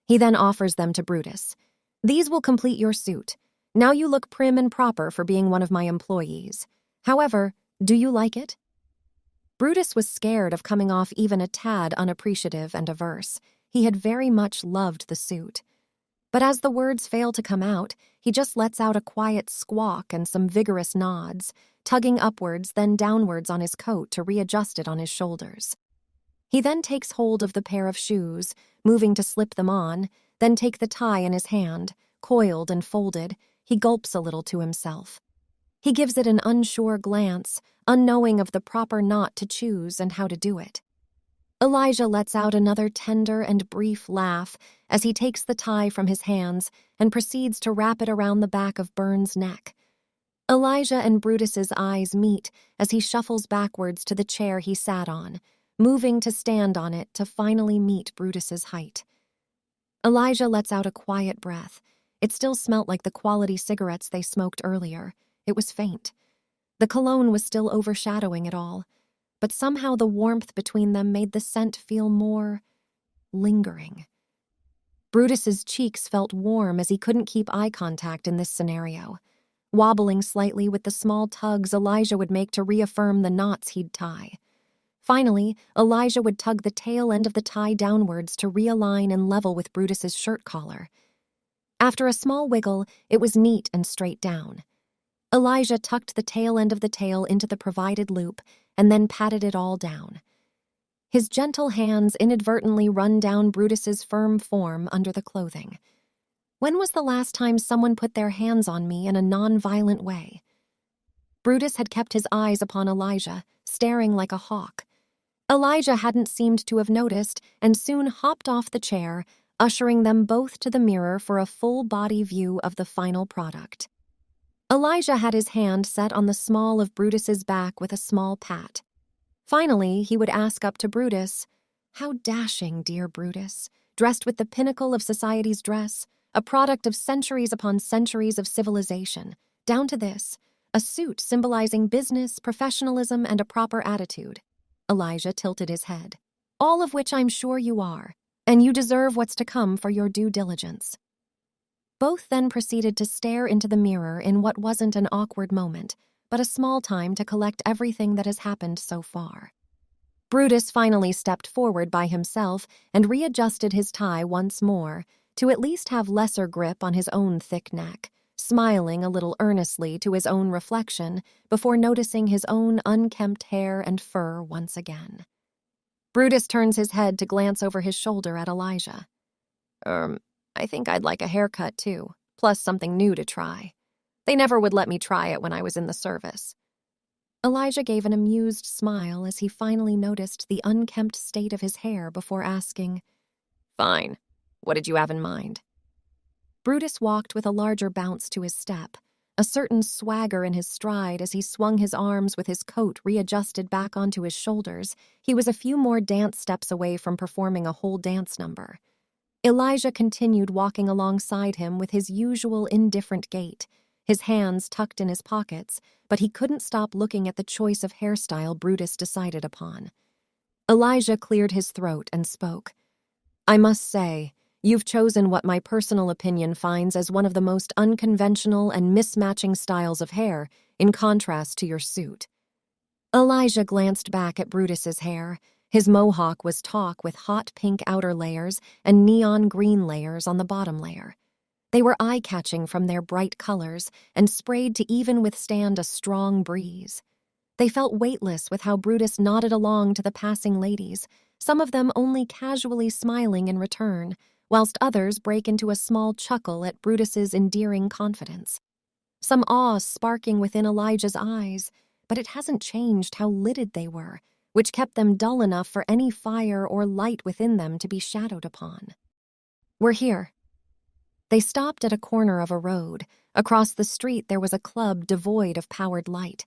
He then offers them to Brutus. These will complete your suit. Now you look prim and proper for being one of my employees. However, do you like it? Brutus was scared of coming off even a tad unappreciative and averse. He had very much loved the suit. But as the words fail to come out, he just lets out a quiet squawk and some vigorous nods, tugging upwards then downwards on his coat to readjust it on his shoulders. He then takes hold of the pair of shoes, moving to slip them on, then take the tie in his hand, coiled and folded. He gulps a little to himself. He gives it an unsure glance, unknowing of the proper knot to choose and how to do it. Elijah lets out another tender and brief laugh as he takes the tie from his hands and proceeds to wrap it around the back of Burns' neck. Elijah and Brutus's eyes meet as he shuffles backwards to the chair he sat on, moving to stand on it to finally meet Brutus's height. Elijah lets out a quiet breath. It still smelt like the quality cigarettes they smoked earlier. It was faint. The cologne was still overshadowing it all, but somehow the warmth between them made the scent feel more lingering. Brutus's cheeks felt warm as he couldn't keep eye contact in this scenario. Wobbling slightly with the small tugs Elijah would make to reaffirm the knots he'd tie. Finally, Elijah would tug the tail end of the tie downwards to realign and level with Brutus's shirt collar. After a small wiggle, it was neat and straight down. Elijah tucked the tail end of the tail into the provided loop and then patted it all down. His gentle hands inadvertently run down Brutus's firm form under the clothing. When was the last time someone put their hands on me in a non-violent way? Brutus had kept his eyes upon Elijah, staring like a hawk. Elijah hadn't seemed to have noticed and soon hopped off the chair, ushering them both to the mirror for a full-body view of the final product. Elijah had his hand set on the small of Brutus's back with a small pat. Finally, he would ask up to Brutus, "How dashing, dear Brutus, dressed with the pinnacle of society's dress, a product of centuries upon centuries of civilization, down to this, a suit symbolizing business, professionalism, and a proper attitude." Elijah tilted his head. "All of which I'm sure you are, and you deserve what's to come for your due diligence." Both then proceeded to stare into the mirror in what wasn't an awkward moment, but a small time to collect everything that has happened so far. Brutus finally stepped forward by himself and readjusted his tie once more, to at least have lesser grip on his own thick neck, smiling a little earnestly to his own reflection before noticing his own unkempt hair and fur once again. Brutus turns his head to glance over his shoulder at Elijah. I think I'd like a haircut too, plus something new to try. They never would let me try it when I was in the service." Elijah gave an amused smile as he finally noticed the unkempt state of his hair before asking, "Fine. What did you have in mind?" Brutus walked with a larger bounce to his step, a certain swagger in his stride as he swung his arms with his coat readjusted back onto his shoulders. He was a few more dance steps away from performing a whole dance number. Elijah continued walking alongside him with his usual indifferent gait, his hands tucked in his pockets, but he couldn't stop looking at the choice of hairstyle Brutus decided upon. Elijah cleared his throat and spoke. "I must say, you've chosen what my personal opinion finds as one of the most unconventional and mismatching styles of hair, in contrast to your suit." Elijah glanced back at Brutus's hair. His mohawk was taut with hot pink outer layers and neon green layers on the bottom layer. They were eye-catching from their bright colors and sprayed to even withstand a strong breeze. They felt weightless with how Brutus nodded along to the passing ladies, some of them only casually smiling in return, whilst others break into a small chuckle at Brutus's endearing confidence. Some awe sparking within Elijah's eyes, but it hasn't changed how lidded they were, which kept them dull enough for any fire or light within them to be shadowed upon. "We're here." They stopped at a corner of a road. Across the street there was a club devoid of powered light.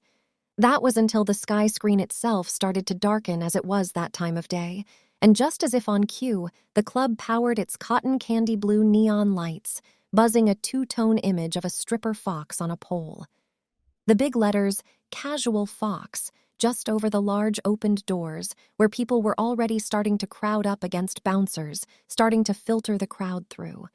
That was until the sky screen itself started to darken as it was that time of day, and just as if on cue, the club powered its cotton candy blue neon lights, buzzing a two-tone image of a stripper fox on a pole. The big letters, "Casual Fox," just over the large opened doors, where people were already starting to crowd up against bouncers, starting to filter the crowd through.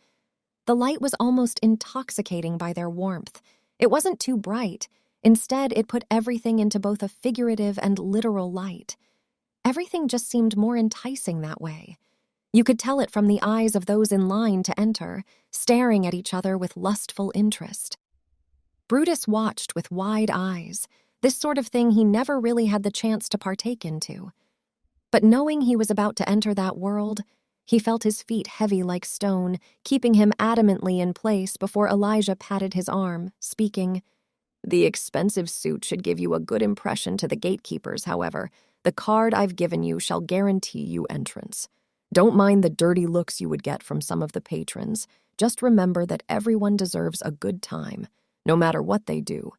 The light was almost intoxicating by their warmth. It wasn't too bright. Instead, it put everything into both a figurative and literal light. Everything just seemed more enticing that way. You could tell it from the eyes of those in line to enter, staring at each other with lustful interest. Brutus watched with wide eyes, this sort of thing he never really had the chance to partake into. But knowing he was about to enter that world, he felt his feet heavy like stone, keeping him adamantly in place before Elijah patted his arm, speaking, "The expensive suit should give you a good impression to the gatekeepers, however. The card I've given you shall guarantee you entrance. Don't mind the dirty looks you would get from some of the patrons. Just remember that everyone deserves a good time, no matter what they do."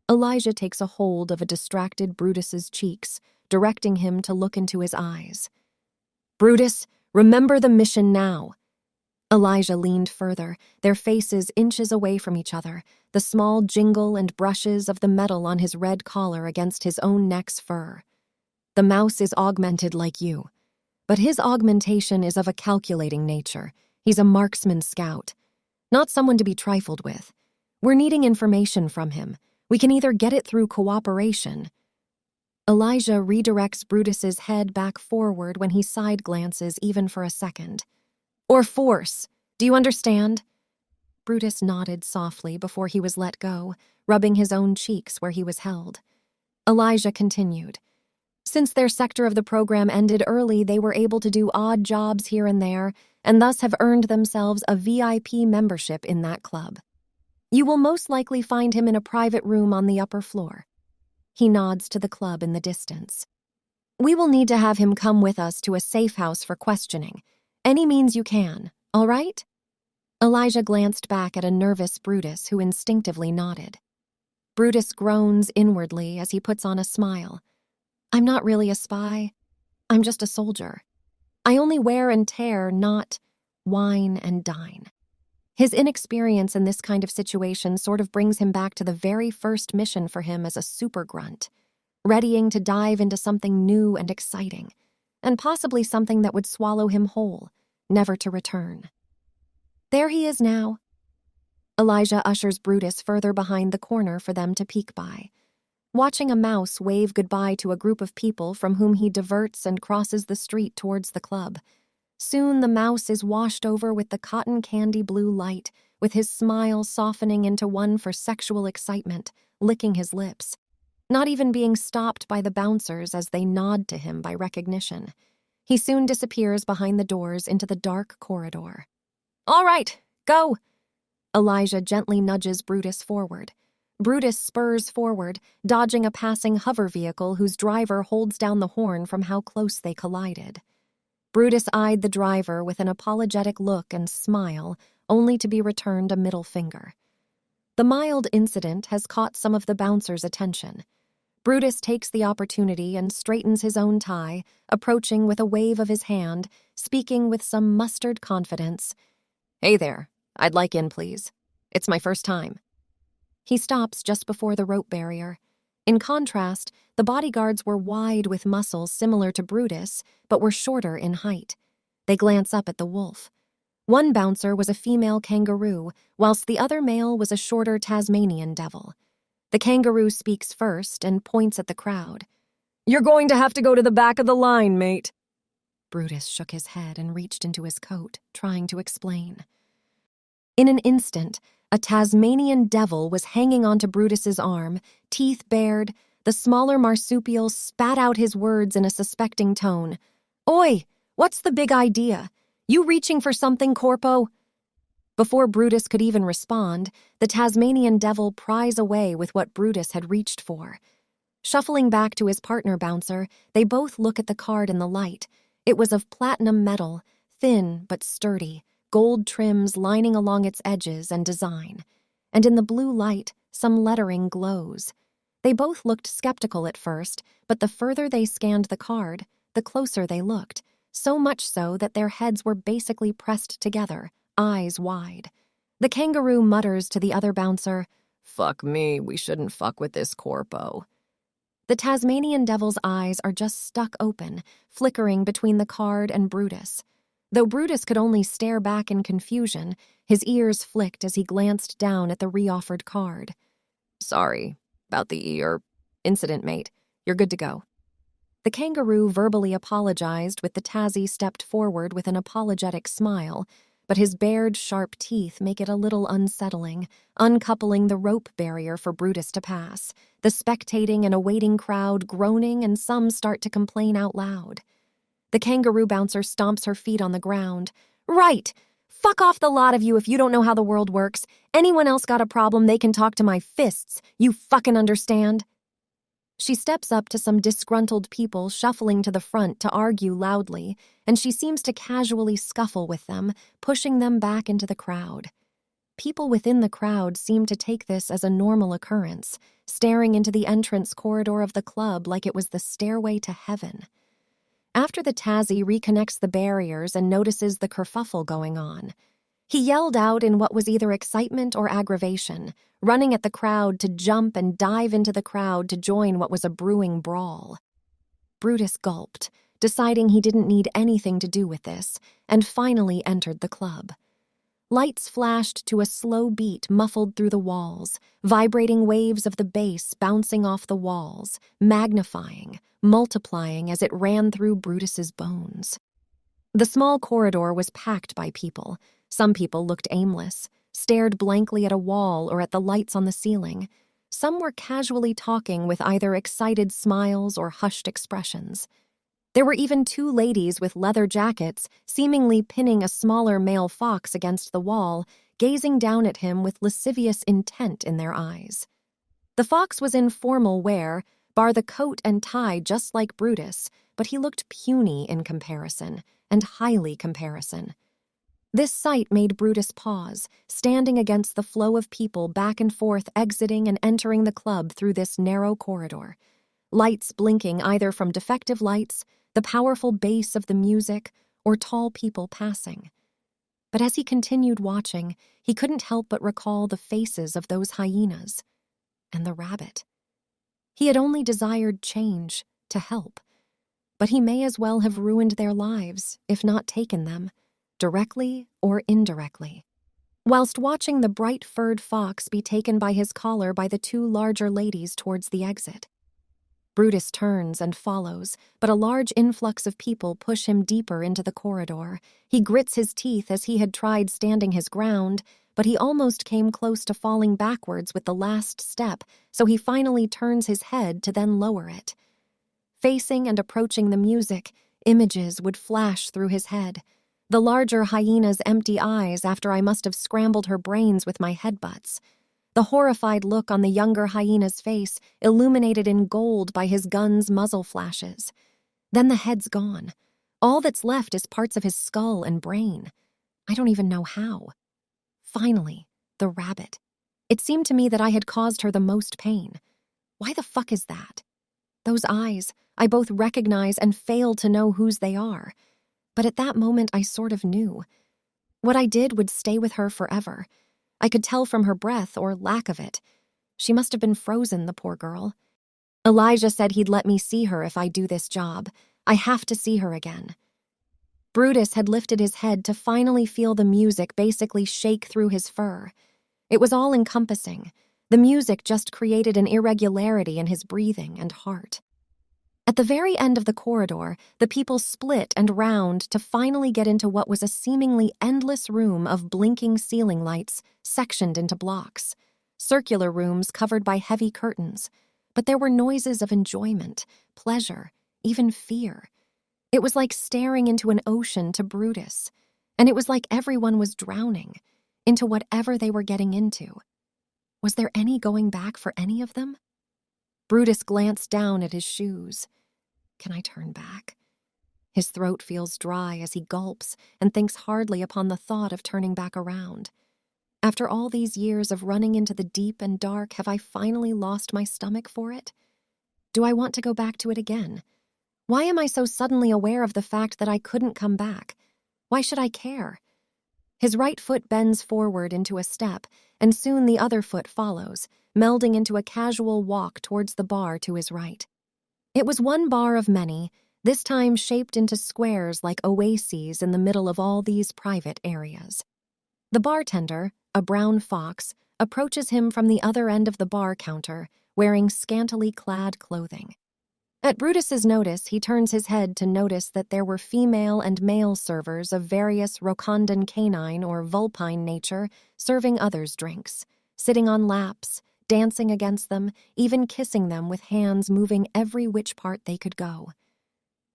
Elijah takes a hold of a distracted Brutus's cheeks, directing him to look into his eyes. "Brutus, remember the mission now." Elijah leaned further, their faces inches away from each other, the small jingle and brushes of the metal on his red collar against his own neck's fur. "The mouse is augmented like you, but his augmentation is of a calculating nature. He's a marksman scout, not someone to be trifled with. We're needing information from him. We can either get it through cooperation." Elijah redirects Brutus's head back forward when he side glances even for a second. "Or force. Do you understand?" Brutus nodded softly before he was let go, rubbing his own cheeks where he was held. Elijah continued. "Since their sector of the program ended early, they were able to do odd jobs here and there, and thus have earned themselves a VIP membership in that club. You will most likely find him in a private room on the upper floor." He nods to the club in the distance. "We will need to have him come with us to a safe house for questioning. Any means you can, all right?" Elijah glanced back at a nervous Brutus who instinctively nodded. Brutus groans inwardly as he puts on a smile. "I'm not really a spy. I'm just a soldier. I only wear and tear, not wine and dine." His inexperience in this kind of situation sort of brings him back to the very first mission for him as a super grunt, readying to dive into something new and exciting, and possibly something that would swallow him whole, never to return. There he is now. Elijah ushers Brutus further behind the corner for them to peek by, watching a mouse wave goodbye to a group of people from whom he diverts and crosses the street towards the club. Soon the mouse is washed over with the cotton candy blue light, with his smile softening into one for sexual excitement, licking his lips, not even being stopped by the bouncers as they nod to him by recognition. He soon disappears behind the doors into the dark corridor. "All right, go!" Elijah gently nudges Brutus forward. Brutus spurs forward, dodging a passing hover vehicle whose driver holds down the horn from how close they collided. Brutus eyed the driver with an apologetic look and smile, only to be returned a middle finger. The mild incident has caught some of the bouncers' attention. Brutus takes the opportunity and straightens his own tie, approaching with a wave of his hand, speaking with some mustard confidence. "Hey there, I'd like in, please. It's my first time." He stops just before the rope barrier. In contrast, the bodyguards were wide with muscles similar to Brutus, but were shorter in height. They glance up at the wolf. One bouncer was a female kangaroo, whilst the other male was a shorter Tasmanian devil. The kangaroo speaks first and points at the crowd. "You're going to have to go to the back of the line, mate." Brutus shook his head and reached into his coat, trying to explain. In an instant, a Tasmanian devil was hanging onto Brutus's arm, teeth bared. The smaller marsupial spat out his words in a suspecting tone. "Oi, what's the big idea? You reaching for something, Corpo?" Before Brutus could even respond, the Tasmanian devil pries away with what Brutus had reached for. Shuffling back to his partner bouncer, they both look at the card in the light. It was of platinum metal, thin but sturdy, gold trims lining along its edges and design. And in the blue light, some lettering glows. They both looked skeptical at first, but the further they scanned the card, the closer they looked, so much so that their heads were basically pressed together, eyes wide. The kangaroo mutters to the other bouncer, "Fuck me, we shouldn't fuck with this corpo." The Tasmanian devil's eyes are just stuck open, flickering between the card and Brutus. Though Brutus could only stare back in confusion, his ears flicked as he glanced down at the reoffered card. "Sorry about the incident, mate. You're good to go." The kangaroo verbally apologized with the Tassie stepped forward with an apologetic smile, but his bared, sharp teeth make it a little unsettling, uncoupling the rope barrier for Brutus to pass, the spectating and awaiting crowd groaning and some start to complain out loud. The kangaroo bouncer stomps her feet on the ground. "Right! Fuck off the lot of you if you don't know how the world works. Anyone else got a problem, they can talk to my fists. You fucking understand?" She steps up to some disgruntled people shuffling to the front to argue loudly, and she seems to casually scuffle with them, pushing them back into the crowd. People within the crowd seem to take this as a normal occurrence, staring into the entrance corridor of the club like it was the stairway to heaven. After the Tassie reconnects the barriers and notices the kerfuffle going on, he yelled out in what was either excitement or aggravation, running at the crowd to jump and dive into the crowd to join what was a brewing brawl. Brutus gulped, deciding he didn't need anything to do with this, and finally entered the club. Lights flashed to a slow beat muffled through the walls, vibrating waves of the bass bouncing off the walls, magnifying, multiplying as it ran through Brutus's bones. The small corridor was packed by people. Some people looked aimless, stared blankly at a wall or at the lights on the ceiling. Some were casually talking with either excited smiles or hushed expressions. There were even two ladies with leather jackets, seemingly pinning a smaller male fox against the wall, gazing down at him with lascivious intent in their eyes. The fox was in formal wear, bar the coat and tie just like Brutus, but he looked puny in comparison, and highly comparison. This sight made Brutus pause, standing against the flow of people back and forth exiting and entering the club through this narrow corridor. Lights blinking either from defective lights, the powerful bass of the music, or tall people passing. But as he continued watching, he couldn't help but recall the faces of those hyenas. And the rabbit. He had only desired change, to help. But he may as well have ruined their lives, if not taken them, directly or indirectly. Whilst watching the bright-furred fox be taken by his collar by the two larger ladies towards the exit. Brutus turns and follows, but a large influx of people push him deeper into the corridor. He grits his teeth as he had tried standing his ground, but he almost came close to falling backwards with the last step, so he finally turns his head to then lower it. Facing and approaching the music, images would flash through his head. The larger hyena's empty eyes after I must have scrambled her brains with my headbutts. The horrified look on the younger hyena's face, illuminated in gold by his gun's muzzle flashes. Then the head's gone. All that's left is parts of his skull and brain. I don't even know how. Finally, the rabbit. It seemed to me that I had caused her the most pain. Why the fuck is that? Those eyes, I both recognize and fail to know whose they are. But at that moment, I sort of knew. What I did would stay with her forever. I could tell from her breath or lack of it. She must have been frozen, the poor girl. Elijah said he'd let me see her if I do this job. I have to see her again. Brutus had lifted his head to finally feel the music basically shake through his fur. It was all-encompassing. The music just created an irregularity in his breathing and heart. At the very end of the corridor, the people split and round to finally get into what was a seemingly endless room of blinking ceiling lights sectioned into blocks, circular rooms covered by heavy curtains. But there were noises of enjoyment, pleasure, even fear. It was like staring into an ocean to Brutus, and it was like everyone was drowning into whatever they were getting into. Was there any going back for any of them? Brutus glanced down at his shoes. Can I turn back? His throat feels dry as he gulps and thinks hardly upon the thought of turning back around. After all these years of running into the deep and dark, have I finally lost my stomach for it? Do I want to go back to it again? Why am I so suddenly aware of the fact that I couldn't come back? Why should I care? His right foot bends forward into a step, and soon the other foot follows, melding into a casual walk towards the bar to his right. It was one bar of many, this time shaped into squares like oases in the middle of all these private areas. The bartender, a brown fox, approaches him from the other end of the bar counter, wearing scantily clad clothing. At Brutus's notice, he turns his head to notice that there were female and male servers of various rocondan canine or vulpine nature serving others drinks, sitting on laps, dancing against them, even kissing them with hands moving every which part they could go.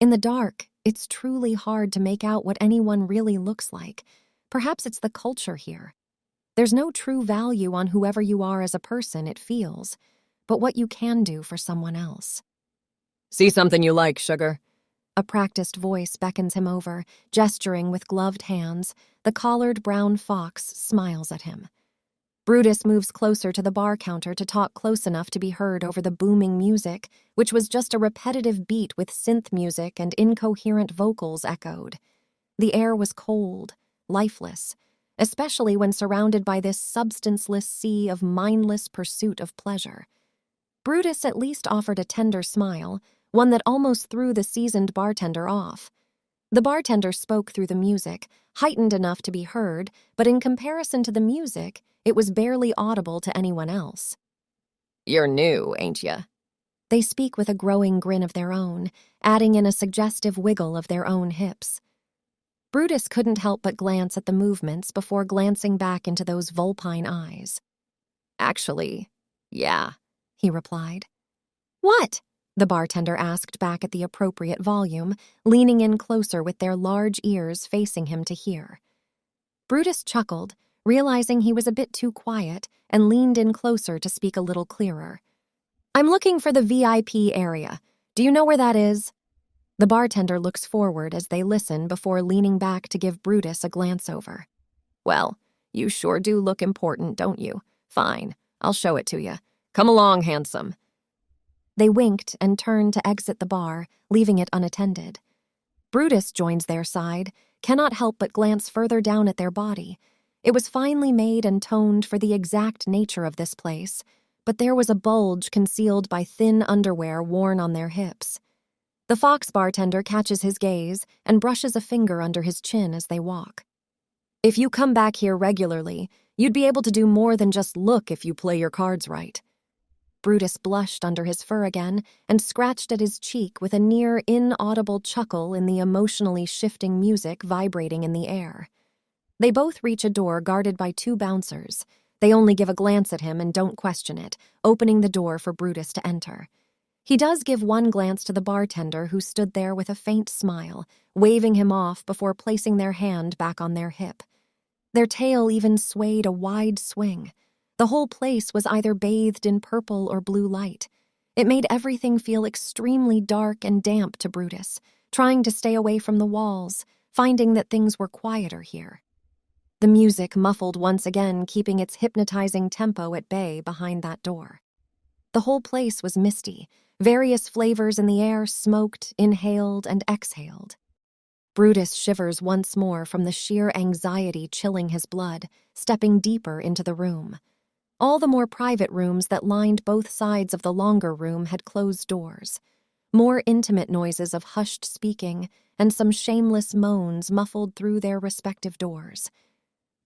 In the dark, it's truly hard to make out what anyone really looks like. Perhaps it's the culture here. There's no true value on whoever you are as a person, it feels, but what you can do for someone else. See something you like, sugar? A practiced voice beckons him over, gesturing with gloved hands. The collared brown fox smiles at him. Brutus moves closer to the bar counter to talk close enough to be heard over the booming music, which was just a repetitive beat with synth music and incoherent vocals echoed. The air was cold, lifeless, especially when surrounded by this substanceless sea of mindless pursuit of pleasure. Brutus at least offered a tender smile, one that almost threw the seasoned bartender off. The bartender spoke through the music, heightened enough to be heard, but in comparison to the music, it was barely audible to anyone else. You're new, ain't ya? They speak with a growing grin of their own, adding in a suggestive wiggle of their own hips. Brutus couldn't help but glance at the movements before glancing back into those vulpine eyes. Actually, yeah, he replied. What? The bartender asked back at the appropriate volume, leaning in closer with their large ears facing him to hear. Brutus chuckled, realizing he was a bit too quiet, and leaned in closer to speak a little clearer. I'm looking for the VIP area. Do you know where that is? The bartender looks forward as they listen before leaning back to give Brutus a glance over. Well, you sure do look important, don't you? Fine, I'll show it to you. Come along, handsome. They winked and turned to exit the bar, leaving it unattended. Brutus joins their side, cannot help but glance further down at their body. It was finely made and toned for the exact nature of this place, but there was a bulge concealed by thin underwear worn on their hips. The fox bartender catches his gaze and brushes a finger under his chin as they walk. If you come back here regularly, you'd be able to do more than just look if you play your cards right. Brutus blushed under his fur again and scratched at his cheek with a near inaudible chuckle in the emotionally shifting music vibrating in the air. They both reach a door guarded by two bouncers. They only give a glance at him and don't question it, opening the door for Brutus to enter. He does give one glance to the bartender who stood there with a faint smile, waving him off before placing their hand back on their hip. Their tail even swayed a wide swing. The whole place was either bathed in purple or blue light. It made everything feel extremely dark and damp to Brutus, trying to stay away from the walls, finding that things were quieter here. The music muffled once again, keeping its hypnotizing tempo at bay behind that door. The whole place was misty, various flavors in the air smoked, inhaled, and exhaled. Brutus shivers once more from the sheer anxiety chilling his blood, stepping deeper into the room. All the more private rooms that lined both sides of the longer room had closed doors. More intimate noises of hushed speaking and some shameless moans muffled through their respective doors.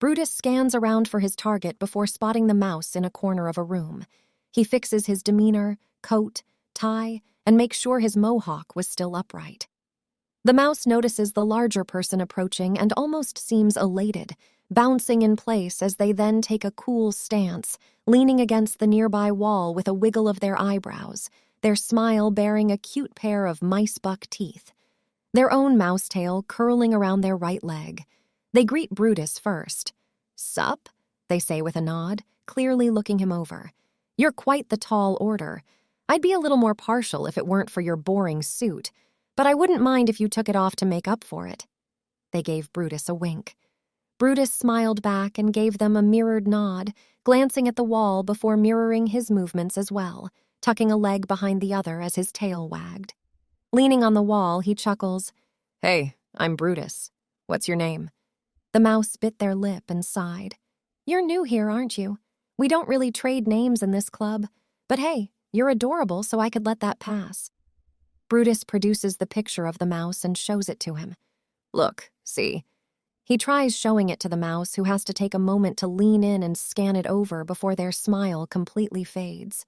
Brutus scans around for his target before spotting the mouse in a corner of a room. He fixes his demeanor, coat, tie, and makes sure his mohawk was still upright. The mouse notices the larger person approaching and almost seems elated, bouncing in place as they then take a cool stance, leaning against the nearby wall with a wiggle of their eyebrows, their smile bearing a cute pair of mice-buck teeth. Their own mouse tail curling around their right leg. They greet Brutus first. "Sup?" they say with a nod, clearly looking him over. "You're quite the tall order. I'd be a little more partial if it weren't for your boring suit, but I wouldn't mind if you took it off to make up for it." They gave Brutus a wink. Brutus smiled back and gave them a mirrored nod, glancing at the wall before mirroring his movements as well, tucking a leg behind the other as his tail wagged. Leaning on the wall, he chuckles. Hey, I'm Brutus. What's your name? The mouse bit their lip and sighed. You're new here, aren't you? We don't really trade names in this club. But hey, you're adorable, so I could let that pass. Brutus produces the picture of the mouse and shows it to him. Look, see. He tries showing it to the mouse, who has to take a moment to lean in and scan it over before their smile completely fades.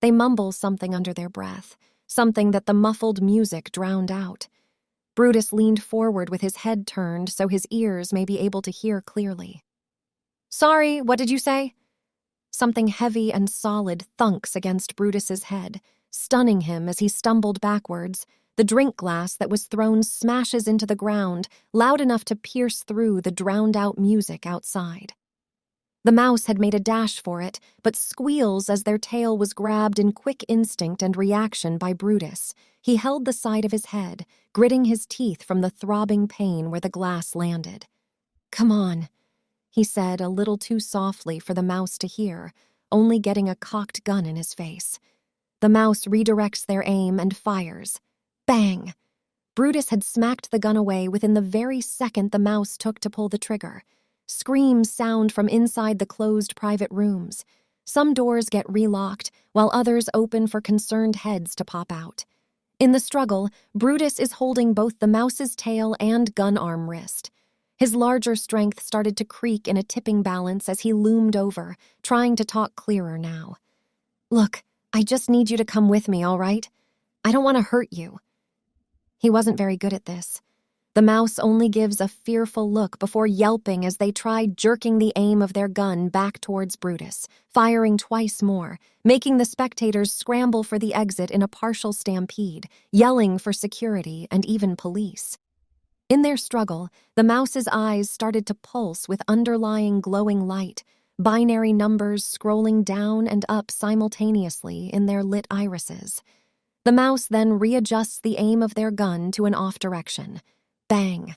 They mumble something under their breath, something that the muffled music drowned out. Brutus leaned forward with his head turned so his ears may be able to hear clearly. Sorry, what did you say? Something heavy and solid thunks against Brutus's head, stunning him as he stumbled backwards. The drink glass that was thrown smashes into the ground, loud enough to pierce through the drowned-out music outside. The mouse had made a dash for it, but squeals as their tail was grabbed in quick instinct and reaction by Brutus. He held the side of his head, gritting his teeth from the throbbing pain where the glass landed. Come on, he said a little too softly for the mouse to hear, only getting a cocked gun in his face. The mouse redirects their aim and fires. Bang! Brutus had smacked the gun away within the very second the mouse took to pull the trigger. Screams sound from inside the closed private rooms. Some doors get relocked, while others open for concerned heads to pop out. In the struggle, Brutus is holding both the mouse's tail and gun arm wrist. His larger strength started to creak in a tipping balance as he loomed over, trying to talk clearer now. Look, I just need you to come with me, all right? I don't want to hurt you. He wasn't very good at this. The mouse only gives a fearful look before yelping as they tried jerking the aim of their gun back towards Brutus, firing twice more, making the spectators scramble for the exit in a partial stampede, yelling for security and even police. In their struggle, the mouse's eyes started to pulse with underlying glowing light, binary numbers scrolling down and up simultaneously in their lit irises. The mouse then readjusts the aim of their gun to an off direction. Bang!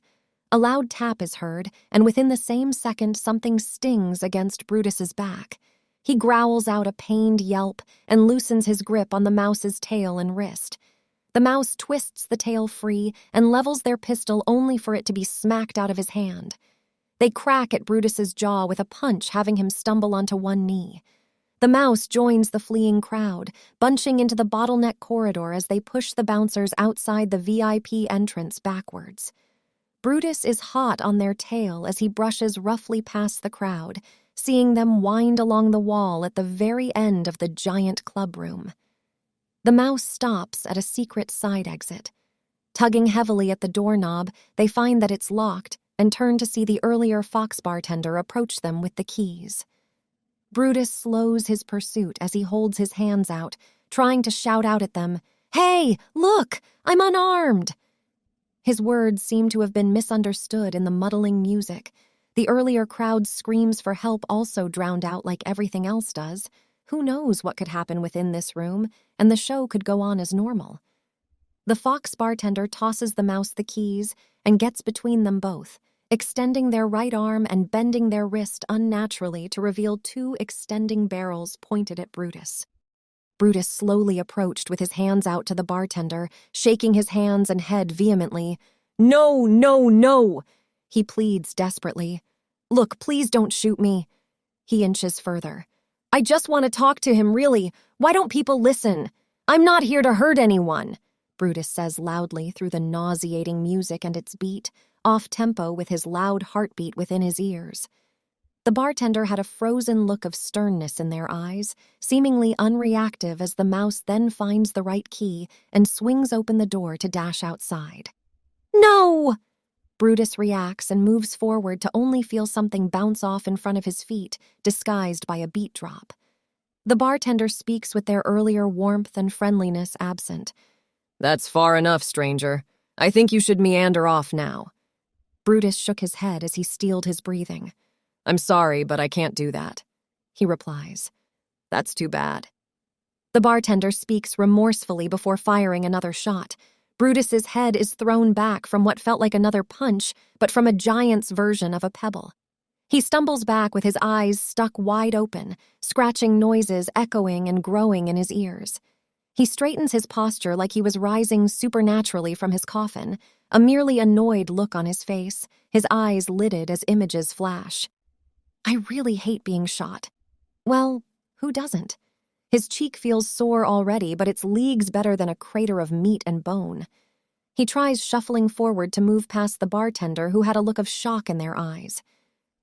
A loud tap is heard, and within the same second something stings against Brutus's back. He growls out a pained yelp and loosens his grip on the mouse's tail and wrist. The mouse twists the tail free and levels their pistol only for it to be smacked out of his hand. They crack at Brutus's jaw with a punch, having him stumble onto one knee. The mouse joins the fleeing crowd, bunching into the bottleneck corridor as they push the bouncers outside the VIP entrance backwards. Brutus is hot on their tail as he brushes roughly past the crowd, seeing them wind along the wall at the very end of the giant clubroom. The mouse stops at a secret side exit. Tugging heavily at the doorknob, they find that it's locked and turn to see the earlier Fox bartender approach them with the keys. Brutus slows his pursuit as he holds his hands out, trying to shout out at them, "Hey, look, I'm unarmed!" His words seem to have been misunderstood in the muddling music. The earlier crowd's screams for help also drowned out like everything else does. Who knows what could happen within this room, and the show could go on as normal. The Fox bartender tosses the mouse the keys and gets between them both, extending their right arm and bending their wrist unnaturally to reveal two extending barrels pointed at Brutus. Brutus slowly approached with his hands out to the bartender, shaking his hands and head vehemently. "No, no, no!" he pleads desperately. "Look, please don't shoot me." He inches further. "I just want to talk to him, really. Why don't people listen? I'm not here to hurt anyone," Brutus says loudly through the nauseating music and its beat, off-tempo with his loud heartbeat within his ears. The bartender had a frozen look of sternness in their eyes, seemingly unreactive as the mouse then finds the right key and swings open the door to dash outside. "No!" Brutus reacts and moves forward to only feel something bounce off in front of his feet, disguised by a beat drop. The bartender speaks with their earlier warmth and friendliness absent. "That's far enough, stranger. I think you should meander off now." Brutus shook his head as he steeled his breathing. "I'm sorry, but I can't do that," he replies. "That's too bad." The bartender speaks remorsefully before firing another shot. Brutus's head is thrown back from what felt like another punch, but from a giant's version of a pebble. He stumbles back with his eyes stuck wide open, scratching noises echoing and growing in his ears. He straightens his posture like he was rising supernaturally from his coffin, a merely annoyed look on his face, his eyes lidded as images flash. I really hate being shot. Well, who doesn't? His cheek feels sore already, but it's leagues better than a crater of meat and bone. He tries shuffling forward to move past the bartender who had a look of shock in their eyes.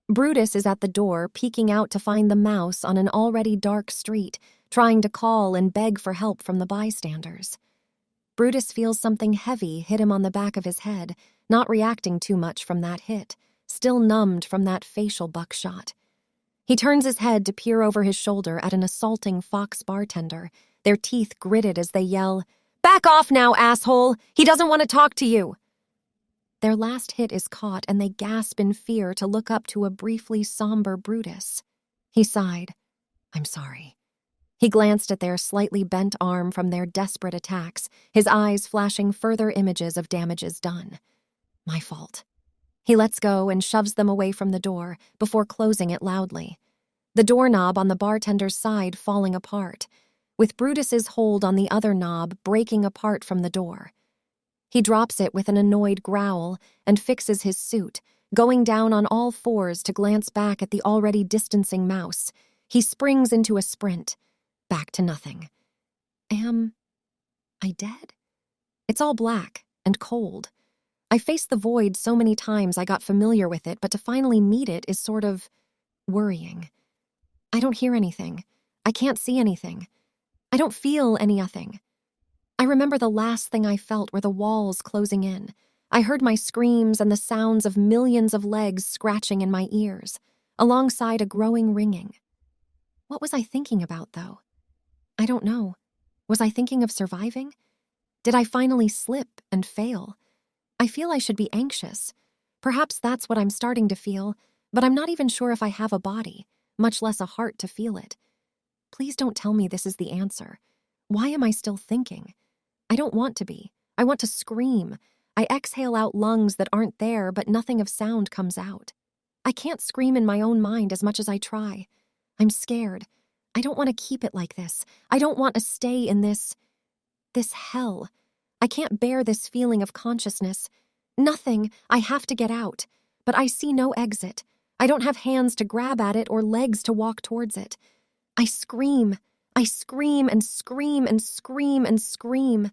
Brutus is at the door, peeking out to find the mouse on an already dark street, trying to call and beg for help from the bystanders. Brutus feels something heavy hit him on the back of his head, not reacting too much from that hit, still numbed from that facial buckshot. He turns his head to peer over his shoulder at an assaulting fox bartender, their teeth gritted as they yell, "Back off now, asshole! He doesn't want to talk to you!" Their last hit is caught and they gasp in fear to look up to a briefly somber Brutus. He sighed. "I'm sorry." He glanced at their slightly bent arm from their desperate attacks, his eyes flashing further images of damages done. "My fault." He lets go and shoves them away from the door before closing it loudly. The doorknob on the bartender's side falling apart, with Brutus's hold on the other knob breaking apart from the door. He drops it with an annoyed growl and fixes his suit, going down on all fours to glance back at the already distancing mouse. He springs into a sprint, back to nothing. Am I dead? It's all black and cold. I faced the void so many times I got familiar with it, but to finally meet it is sort of worrying. I don't hear anything. I can't see anything. I don't feel anything. I remember the last thing I felt were the walls closing in. I heard my screams and the sounds of millions of legs scratching in my ears, alongside a growing ringing. What was I thinking about, though? I don't know. Was I thinking of surviving? Did I finally slip and fail? I feel I should be anxious. Perhaps that's what I'm starting to feel, but I'm not even sure if I have a body, much less a heart to feel it. Please don't tell me this is the answer. Why am I still thinking? I don't want to be. I want to scream. I exhale out lungs that aren't there, but nothing of sound comes out. I can't scream in my own mind as much as I try. I'm scared. I don't want to keep it like this. I don't want to stay in this hell. I can't bear this feeling of consciousness. Nothing. I have to get out. But I see no exit. I don't have hands to grab at it or legs to walk towards it. I scream. I scream and scream and scream and scream.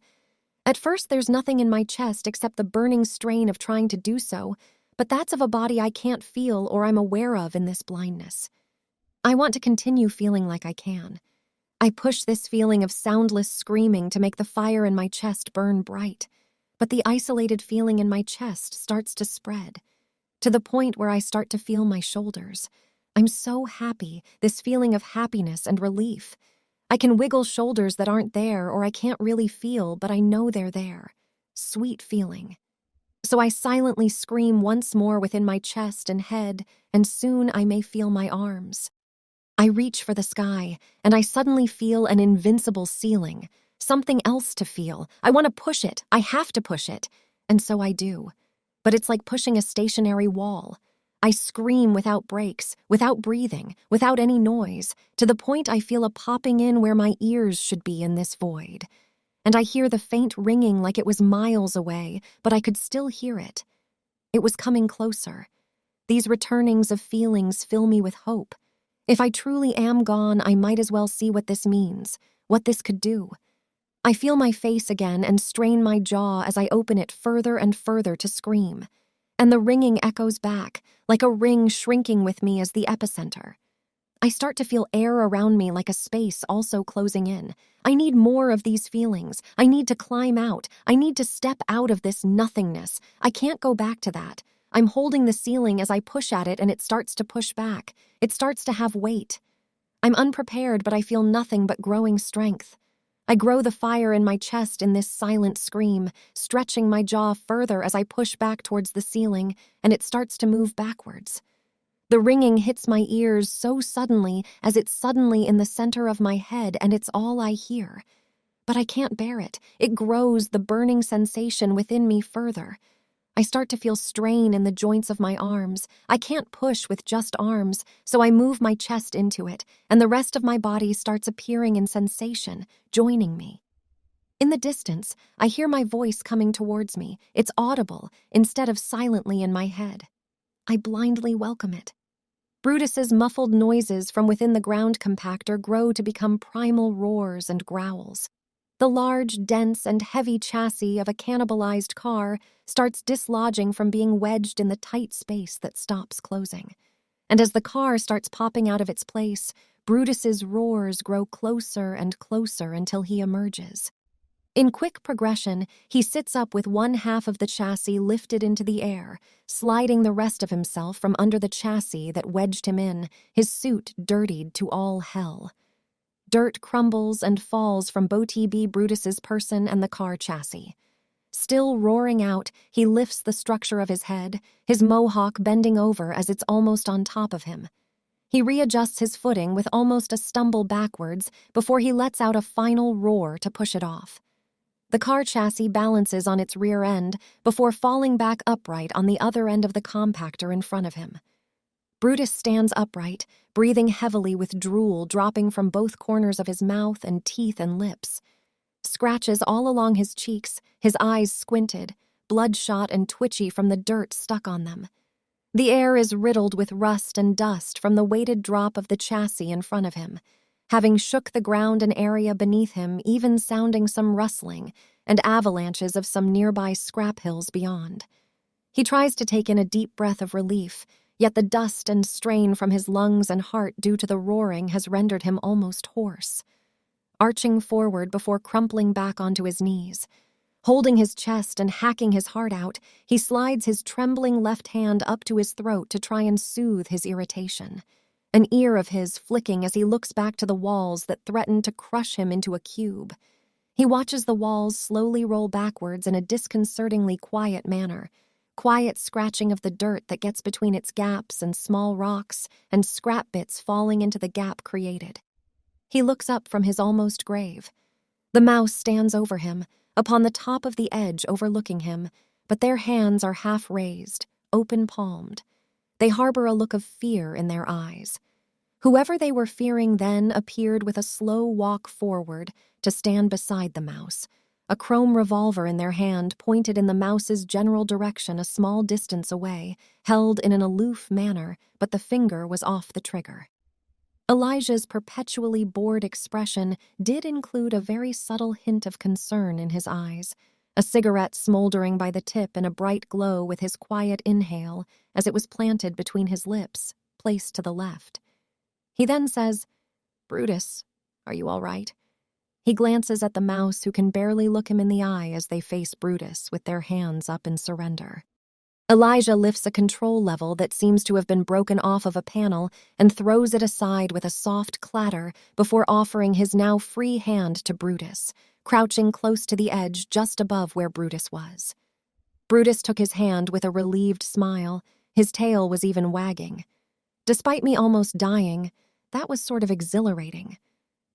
At first, there's nothing in my chest except the burning strain of trying to do so, but that's of a body I can't feel or I'm aware of in this blindness. I want to continue feeling like I can. I push this feeling of soundless screaming to make the fire in my chest burn bright, but the isolated feeling in my chest starts to spread, to the point where I start to feel my shoulders. I'm so happy, this feeling of happiness and relief. I can wiggle shoulders that aren't there or I can't really feel, but I know they're there. Sweet feeling. So I silently scream once more within my chest and head, and soon I may feel my arms. I reach for the sky, and I suddenly feel an invincible ceiling, something else to feel. I want to push it. I have to push it. And so I do. But it's like pushing a stationary wall. I scream without breaks, without breathing, without any noise, to the point I feel a popping in where my ears should be in this void. And I hear the faint ringing like it was miles away, but I could still hear it. It was coming closer. These returnings of feelings fill me with hope. If I truly am gone, I might as well see what this means, what this could do. I feel my face again and strain my jaw as I open it further and further to scream. And the ringing echoes back, like a ring shrinking with me as the epicenter. I start to feel air around me like a space also closing in. I need more of these feelings. I need to climb out. I need to step out of this nothingness. I can't go back to that. I'm holding the ceiling as I push at it and it starts to push back. It starts to have weight. I'm unprepared, but I feel nothing but growing strength. I grow the fire in my chest in this silent scream, stretching my jaw further as I push back towards the ceiling, and it starts to move backwards. The ringing hits my ears so suddenly as it's suddenly in the center of my head, and it's all I hear. But I can't bear it. It grows, the burning sensation within me further. I start to feel strain in the joints of my arms. I can't push with just arms, so I move my chest into it, and the rest of my body starts appearing in sensation, joining me. In the distance, I hear my voice coming towards me. It's audible instead of silently in my head. I blindly welcome it. Brutus's muffled noises from within the ground compactor grow to become primal roars and growls. The large, dense, and heavy chassis of a cannibalized car starts dislodging from being wedged in the tight space that stops closing. And as the car starts popping out of its place, Brutus's roars grow closer and closer until he emerges. In quick progression, he sits up with one half of the chassis lifted into the air, sliding the rest of himself from under the chassis that wedged him in, his suit dirtied to all hell. Dirt crumbles and falls from B. Brutus's person and the car chassis. Still roaring out, he lifts the structure of his head, his mohawk bending over as it's almost on top of him. He readjusts his footing with almost a stumble backwards before he lets out a final roar to push it off. The car chassis balances on its rear end before falling back upright on the other end of the compactor in front of him. Brutus stands upright, breathing heavily with drool dropping from both corners of his mouth and teeth and lips. Scratches all along his cheeks, his eyes squinted, bloodshot and twitchy from the dirt stuck on them. The air is riddled with rust and dust from the weighted drop of the chassis in front of him, having shook the ground and area beneath him, even sounding some rustling and avalanches of some nearby scrap hills beyond. He tries to take in a deep breath of relief, yet the dust and strain from his lungs and heart due to the roaring has rendered him almost hoarse. Arching forward before crumpling back onto his knees, holding his chest and hacking his heart out, he slides his trembling left hand up to his throat to try and soothe his irritation. An ear of his flicking as he looks back to the walls that threaten to crush him into a cube. He watches the walls slowly roll backwards in a disconcertingly quiet manner, quiet scratching of the dirt that gets between its gaps and small rocks and scrap bits falling into the gap created. He looks up from his almost grave. The mouse stands over him, upon the top of the edge overlooking him, but their hands are half raised, open-palmed. They harbor a look of fear in their eyes. Whoever they were fearing then appeared with a slow walk forward to stand beside the mouse, a chrome revolver in their hand pointed in the mouse's general direction a small distance away, held in an aloof manner, but the finger was off the trigger. Elijah's perpetually bored expression did include a very subtle hint of concern in his eyes, a cigarette smoldering by the tip in a bright glow with his quiet inhale as it was planted between his lips, placed to the left. He then says, "Brutus, are you all right?" He glances at the mouse who can barely look him in the eye as they face Brutus with their hands up in surrender. Elijah lifts a control level that seems to have been broken off of a panel and throws it aside with a soft clatter before offering his now free hand to Brutus, crouching close to the edge just above where Brutus was. Brutus took his hand with a relieved smile. His tail was even wagging. Despite me almost dying, that was sort of exhilarating.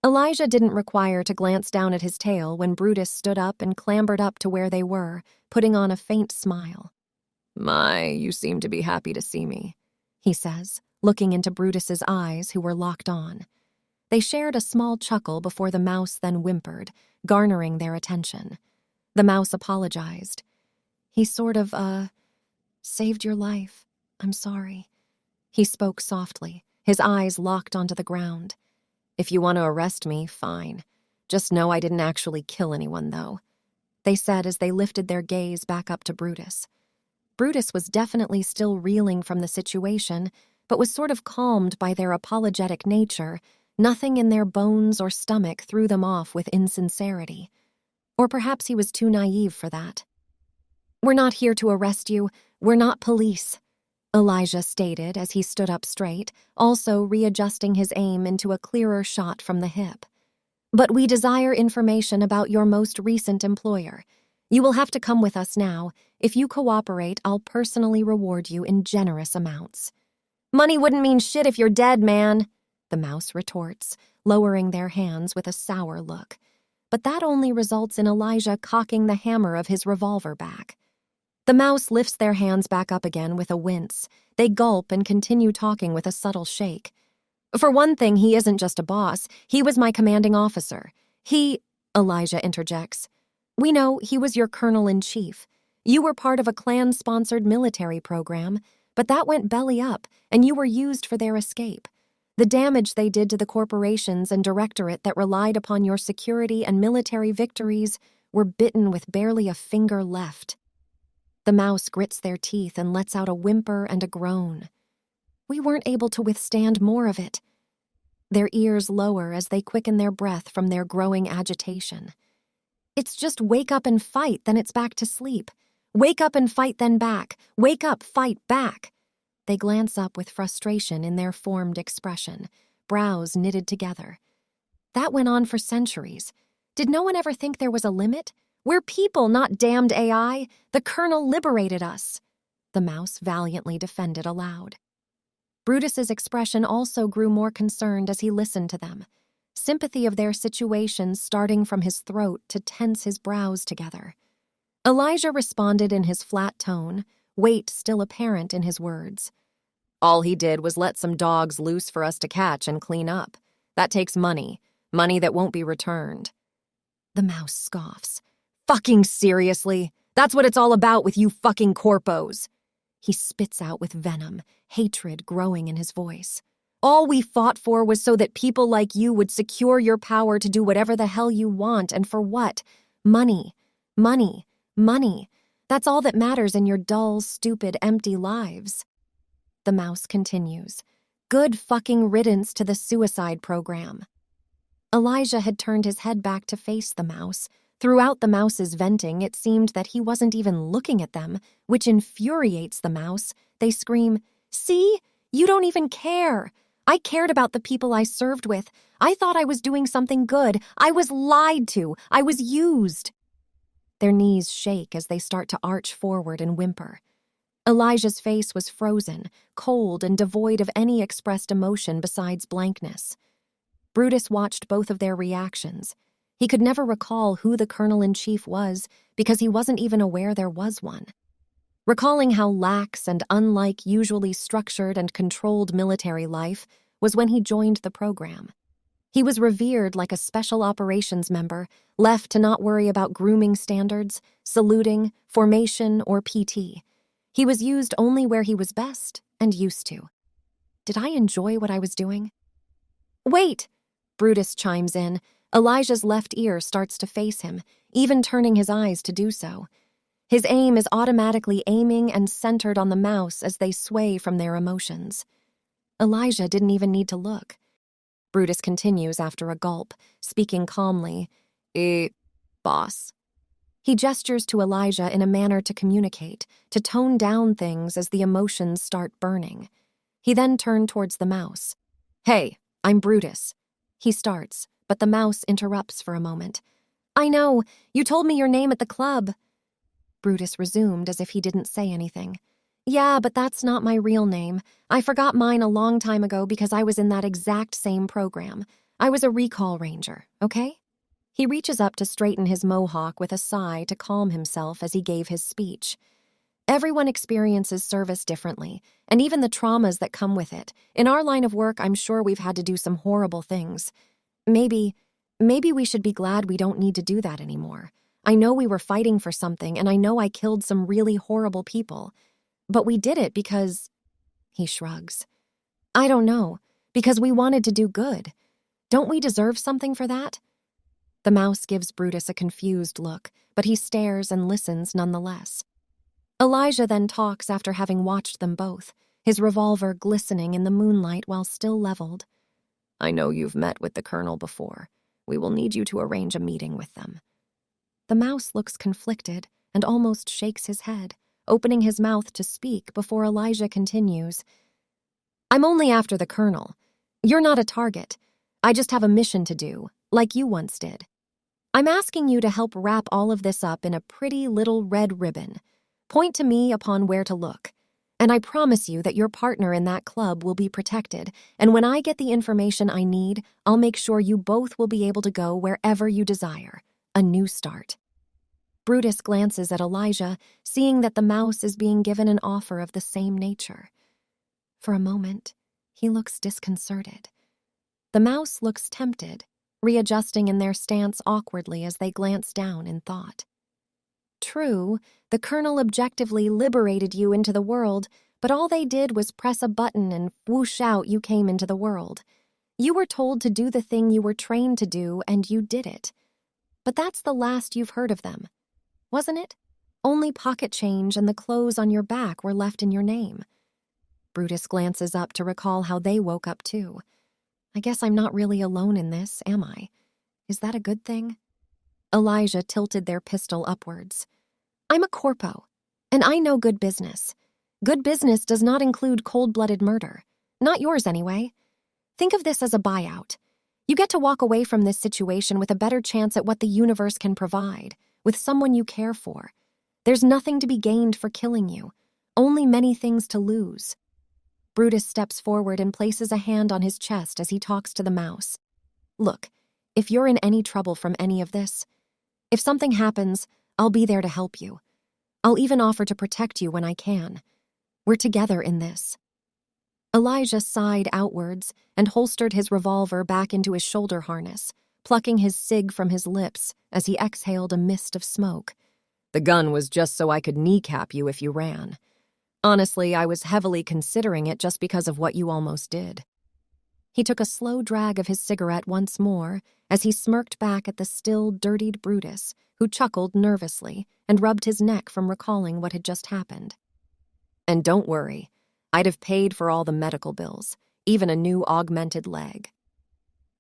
Elijah didn't require to glance down at his tail when Brutus stood up and clambered up to where they were, putting on a faint smile. "My, you seem to be happy to see me," he says, looking into Brutus's eyes, who were locked on. They shared a small chuckle before the mouse then whimpered, garnering their attention. The mouse apologized. "He sort of, saved your life. I'm sorry." He spoke softly, his eyes locked onto the ground. "If you want to arrest me, fine. Just know I didn't actually kill anyone, though," they said as they lifted their gaze back up to Brutus. Brutus was definitely still reeling from the situation, but was sort of calmed by their apologetic nature. Nothing in their bones or stomach threw them off with insincerity. Or perhaps he was too naive for that. "We're not here to arrest you. We're not police," Elijah stated as he stood up straight, also readjusting his aim into a clearer shot from the hip. "But we desire information about your most recent employer. You will have to come with us now. If you cooperate, I'll personally reward you in generous amounts." "Money wouldn't mean shit if you're dead, man," the mouse retorts, lowering their hands with a sour look. But that only results in Elijah cocking the hammer of his revolver back. The mouse lifts their hands back up again with a wince. They gulp and continue talking with a subtle shake. "For one thing, he isn't just a boss. He was my commanding officer. Elijah interjects. We know he was your colonel-in-chief. You were part of a Klan-sponsored military program, but that went belly up, and you were used for their escape. The damage they did to the corporations and directorate that relied upon your security and military victories were bitten with barely a finger left. The mouse grits their teeth and lets out a whimper and a groan. We weren't able to withstand more of it. Their ears lower as they quicken their breath from their growing agitation. It's just wake up and fight, then it's back to sleep. Wake up and fight, then back. Wake up, fight, back. They glance up with frustration in their formed expression, brows knitted together. That went on for centuries. Did no one ever think there was a limit? We're people, not damned AI. The colonel liberated us. The mouse valiantly defended aloud. Brutus's expression also grew more concerned as he listened to them, sympathy of their situation starting from his throat to tense his brows together. Elijah responded in his flat tone, weight still apparent in his words. All he did was let some dogs loose for us to catch and clean up. That takes money that won't be returned. The mouse scoffs. Fucking seriously? That's what it's all about with you fucking corpos. He spits out with venom, hatred growing in his voice. All we fought for was so that people like you would secure your power to do whatever the hell you want, and for what? Money. Money. Money. That's all that matters in your dull, stupid, empty lives. The mouse continues. Good fucking riddance to the suicide program. Elijah had turned his head back to face the mouse. Throughout the mouse's venting, it seemed that he wasn't even looking at them, which infuriates the mouse. They scream, See? You don't even care. I cared about the people I served with. I thought I was doing something good. I was lied to. I was used. Their knees shake as they start to arch forward and whimper. Elijah's face was frozen, cold, and devoid of any expressed emotion besides blankness. Brutus watched both of their reactions. He could never recall who the colonel-in-chief was because he wasn't even aware there was one. Recalling how lax and unlike usually structured and controlled military life was when he joined the program. He was revered like a special operations member, left to not worry about grooming standards, saluting, formation, or PT. He was used only where he was best and used to. Did I enjoy what I was doing? Wait! Brutus chimes in. Elijah's left ear starts to face him, even turning his eyes to do so. His aim is automatically aiming and centered on the mouse as they sway from their emotions. Elijah didn't even need to look. Brutus continues after a gulp, speaking calmly. Boss. He gestures to Elijah in a manner to communicate, to tone down things as the emotions start burning. He then turned towards the mouse. Hey, I'm Brutus. He starts, but the mouse interrupts for a moment. I know, you told me your name at the club. Brutus resumed as if he didn't say anything. Yeah, but that's not my real name. I forgot mine a long time ago because I was in that exact same program. I was a recall ranger, okay? He reaches up to straighten his mohawk with a sigh to calm himself as he gave his speech. Everyone experiences service differently, and even the traumas that come with it. In our line of work, I'm sure we've had to do some horrible things. Maybe we should be glad we don't need to do that anymore. I know we were fighting for something, and I know I killed some really horrible people. But we did it because... He shrugs. I don't know. Because we wanted to do good. Don't we deserve something for that? The mouse gives Brutus a confused look, but he stares and listens nonetheless. Elijah then talks after having watched them both, his revolver glistening in the moonlight while still leveled. I know you've met with the colonel before. We will need you to arrange a meeting with them. The mouse looks conflicted and almost shakes his head, opening his mouth to speak before Elijah continues. I'm only after the colonel. You're not a target. I just have a mission to do, like you once did. I'm asking you to help wrap all of this up in a pretty little red ribbon. Point to me upon where to look. And I promise you that your partner in that club will be protected, and when I get the information I need, I'll make sure you both will be able to go wherever you desire. A new start. Brutus glances at Elijah, seeing that the mouse is being given an offer of the same nature. For a moment, he looks disconcerted. The mouse looks tempted, readjusting in their stance awkwardly as they glanced down in thought. True, the Colonel objectively liberated you into the world, but all they did was press a button and whoosh out you came into the world. You were told to do the thing you were trained to do, and you did it. But that's the last you've heard of them, wasn't it? Only pocket change and the clothes on your back were left in your name. Brutus glances up to recall how they woke up too. I guess I'm not really alone in this, am I? Is that a good thing? Elijah tilted their pistol upwards. I'm a corpo, and I know good business. Good business does not include cold-blooded murder. Not yours, anyway. Think of this as a buyout. You get to walk away from this situation with a better chance at what the universe can provide, with someone you care for. There's nothing to be gained for killing you, only many things to lose. Brutus steps forward and places a hand on his chest as he talks to the mouse. Look, if you're in any trouble from any of this, if something happens, I'll be there to help you. I'll even offer to protect you when I can. We're together in this. Elijah sighed outwards and holstered his revolver back into his shoulder harness, plucking his cig from his lips as he exhaled a mist of smoke. The gun was just so I could kneecap you if you ran. Honestly, I was heavily considering it just because of what you almost did. He took a slow drag of his cigarette once more as he smirked back at the still dirtied Brutus, who chuckled nervously and rubbed his neck from recalling what had just happened. And don't worry, I'd have paid for all the medical bills, even a new augmented leg.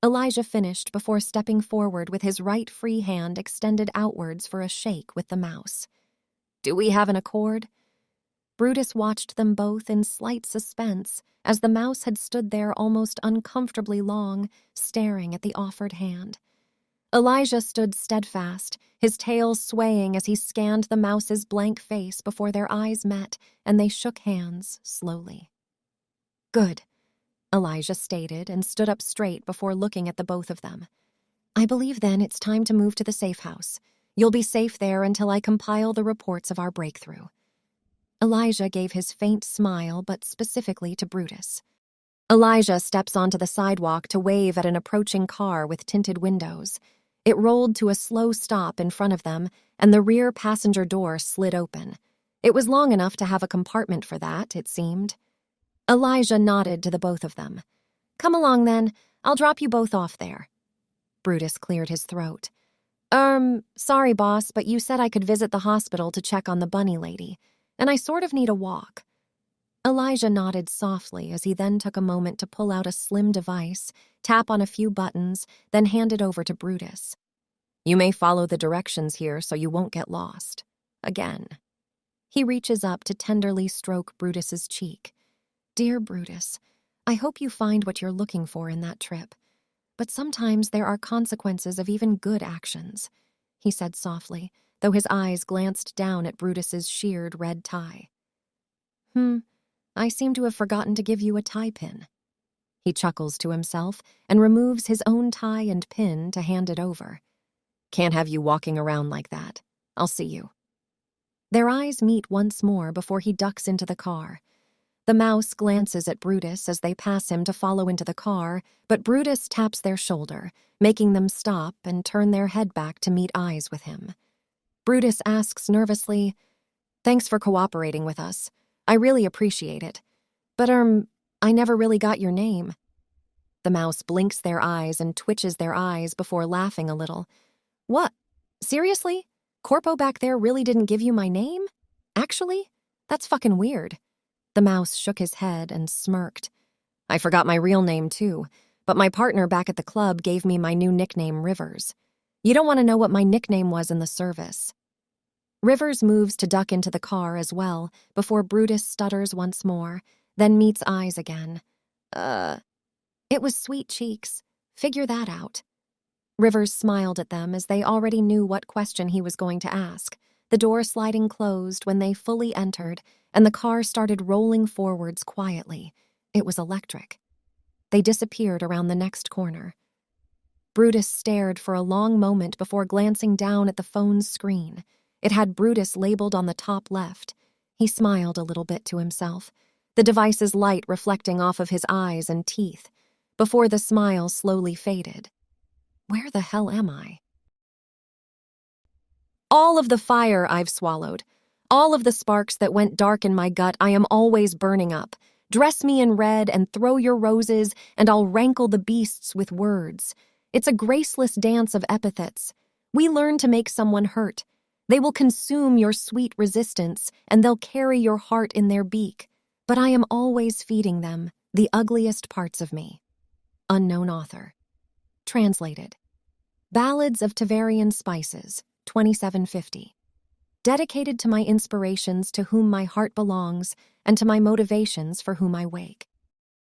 Elijah finished before stepping forward with his right free hand extended outwards for a shake with the mouse. Do we have an accord? Brutus watched them both in slight suspense as the mouse had stood there almost uncomfortably long, staring at the offered hand. Elijah stood steadfast, his tail swaying as he scanned the mouse's blank face before their eyes met and they shook hands slowly. Good, Elijah stated and stood up straight before looking at the both of them. I believe then it's time to move to the safe house. You'll be safe there until I compile the reports of our breakthrough. Elijah gave his faint smile, but specifically to Brutus. Elijah steps onto the sidewalk to wave at an approaching car with tinted windows. It rolled to a slow stop in front of them, and the rear passenger door slid open. It was long enough to have a compartment for that, it seemed. Elijah nodded to the both of them. Come along, then. I'll drop you both off there. Brutus cleared his throat. Sorry, boss, but you said I could visit the hospital to check on the bunny lady, and I sort of need a walk. Elijah nodded softly as he then took a moment to pull out a slim device, tap on a few buttons, then hand it over to Brutus. You may follow the directions here so you won't get lost. Again. He reaches up to tenderly stroke Brutus's cheek. Dear Brutus, I hope you find what you're looking for in that trip. But sometimes there are consequences of even good actions, he said softly, though his eyes glanced down at Brutus's sheared red tie. I seem to have forgotten to give you a tie pin. He chuckles to himself and removes his own tie and pin to hand it over. Can't have you walking around like that. I'll see you. Their eyes meet once more before he ducks into the car. The mouse glances at Brutus as they pass him to follow into the car, but Brutus taps their shoulder, making them stop and turn their head back to meet eyes with him. Brutus asks nervously, Thanks for cooperating with us. I really appreciate it. But, I never really got your name. The mouse blinks their eyes and twitches their eyes before laughing a little. What? Seriously? Corpo back there really didn't give you my name? Actually? That's fucking weird. The mouse shook his head and smirked. I forgot my real name too, but my partner back at the club gave me my new nickname, Rivers. You don't want to know what my nickname was in the service. Rivers moves to duck into the car as well, before Brutus stutters once more, then meets eyes again. It was Sweet Cheeks. Figure that out. Rivers smiled at them as they already knew what question he was going to ask, the door sliding closed when they fully entered, and the car started rolling forwards quietly. It was electric. They disappeared around the next corner. Brutus stared for a long moment before glancing down at the phone's screen. It had Brutus labeled on the top left. He smiled a little bit to himself, the device's light reflecting off of his eyes and teeth, before the smile slowly faded. Where the hell am I? All of the fire I've swallowed, all of the sparks that went dark in my gut, I am always burning up. Dress me in red and throw your roses, and I'll rankle the beasts with words. It's a graceless dance of epithets. We learn to make someone hurt. They will consume your sweet resistance, and they'll carry your heart in their beak. But I am always feeding them the ugliest parts of me. Unknown author. Translated. Ballads of Tavarian Spices, 2750. Dedicated to my inspirations to whom my heart belongs, and to my motivations for whom I wake.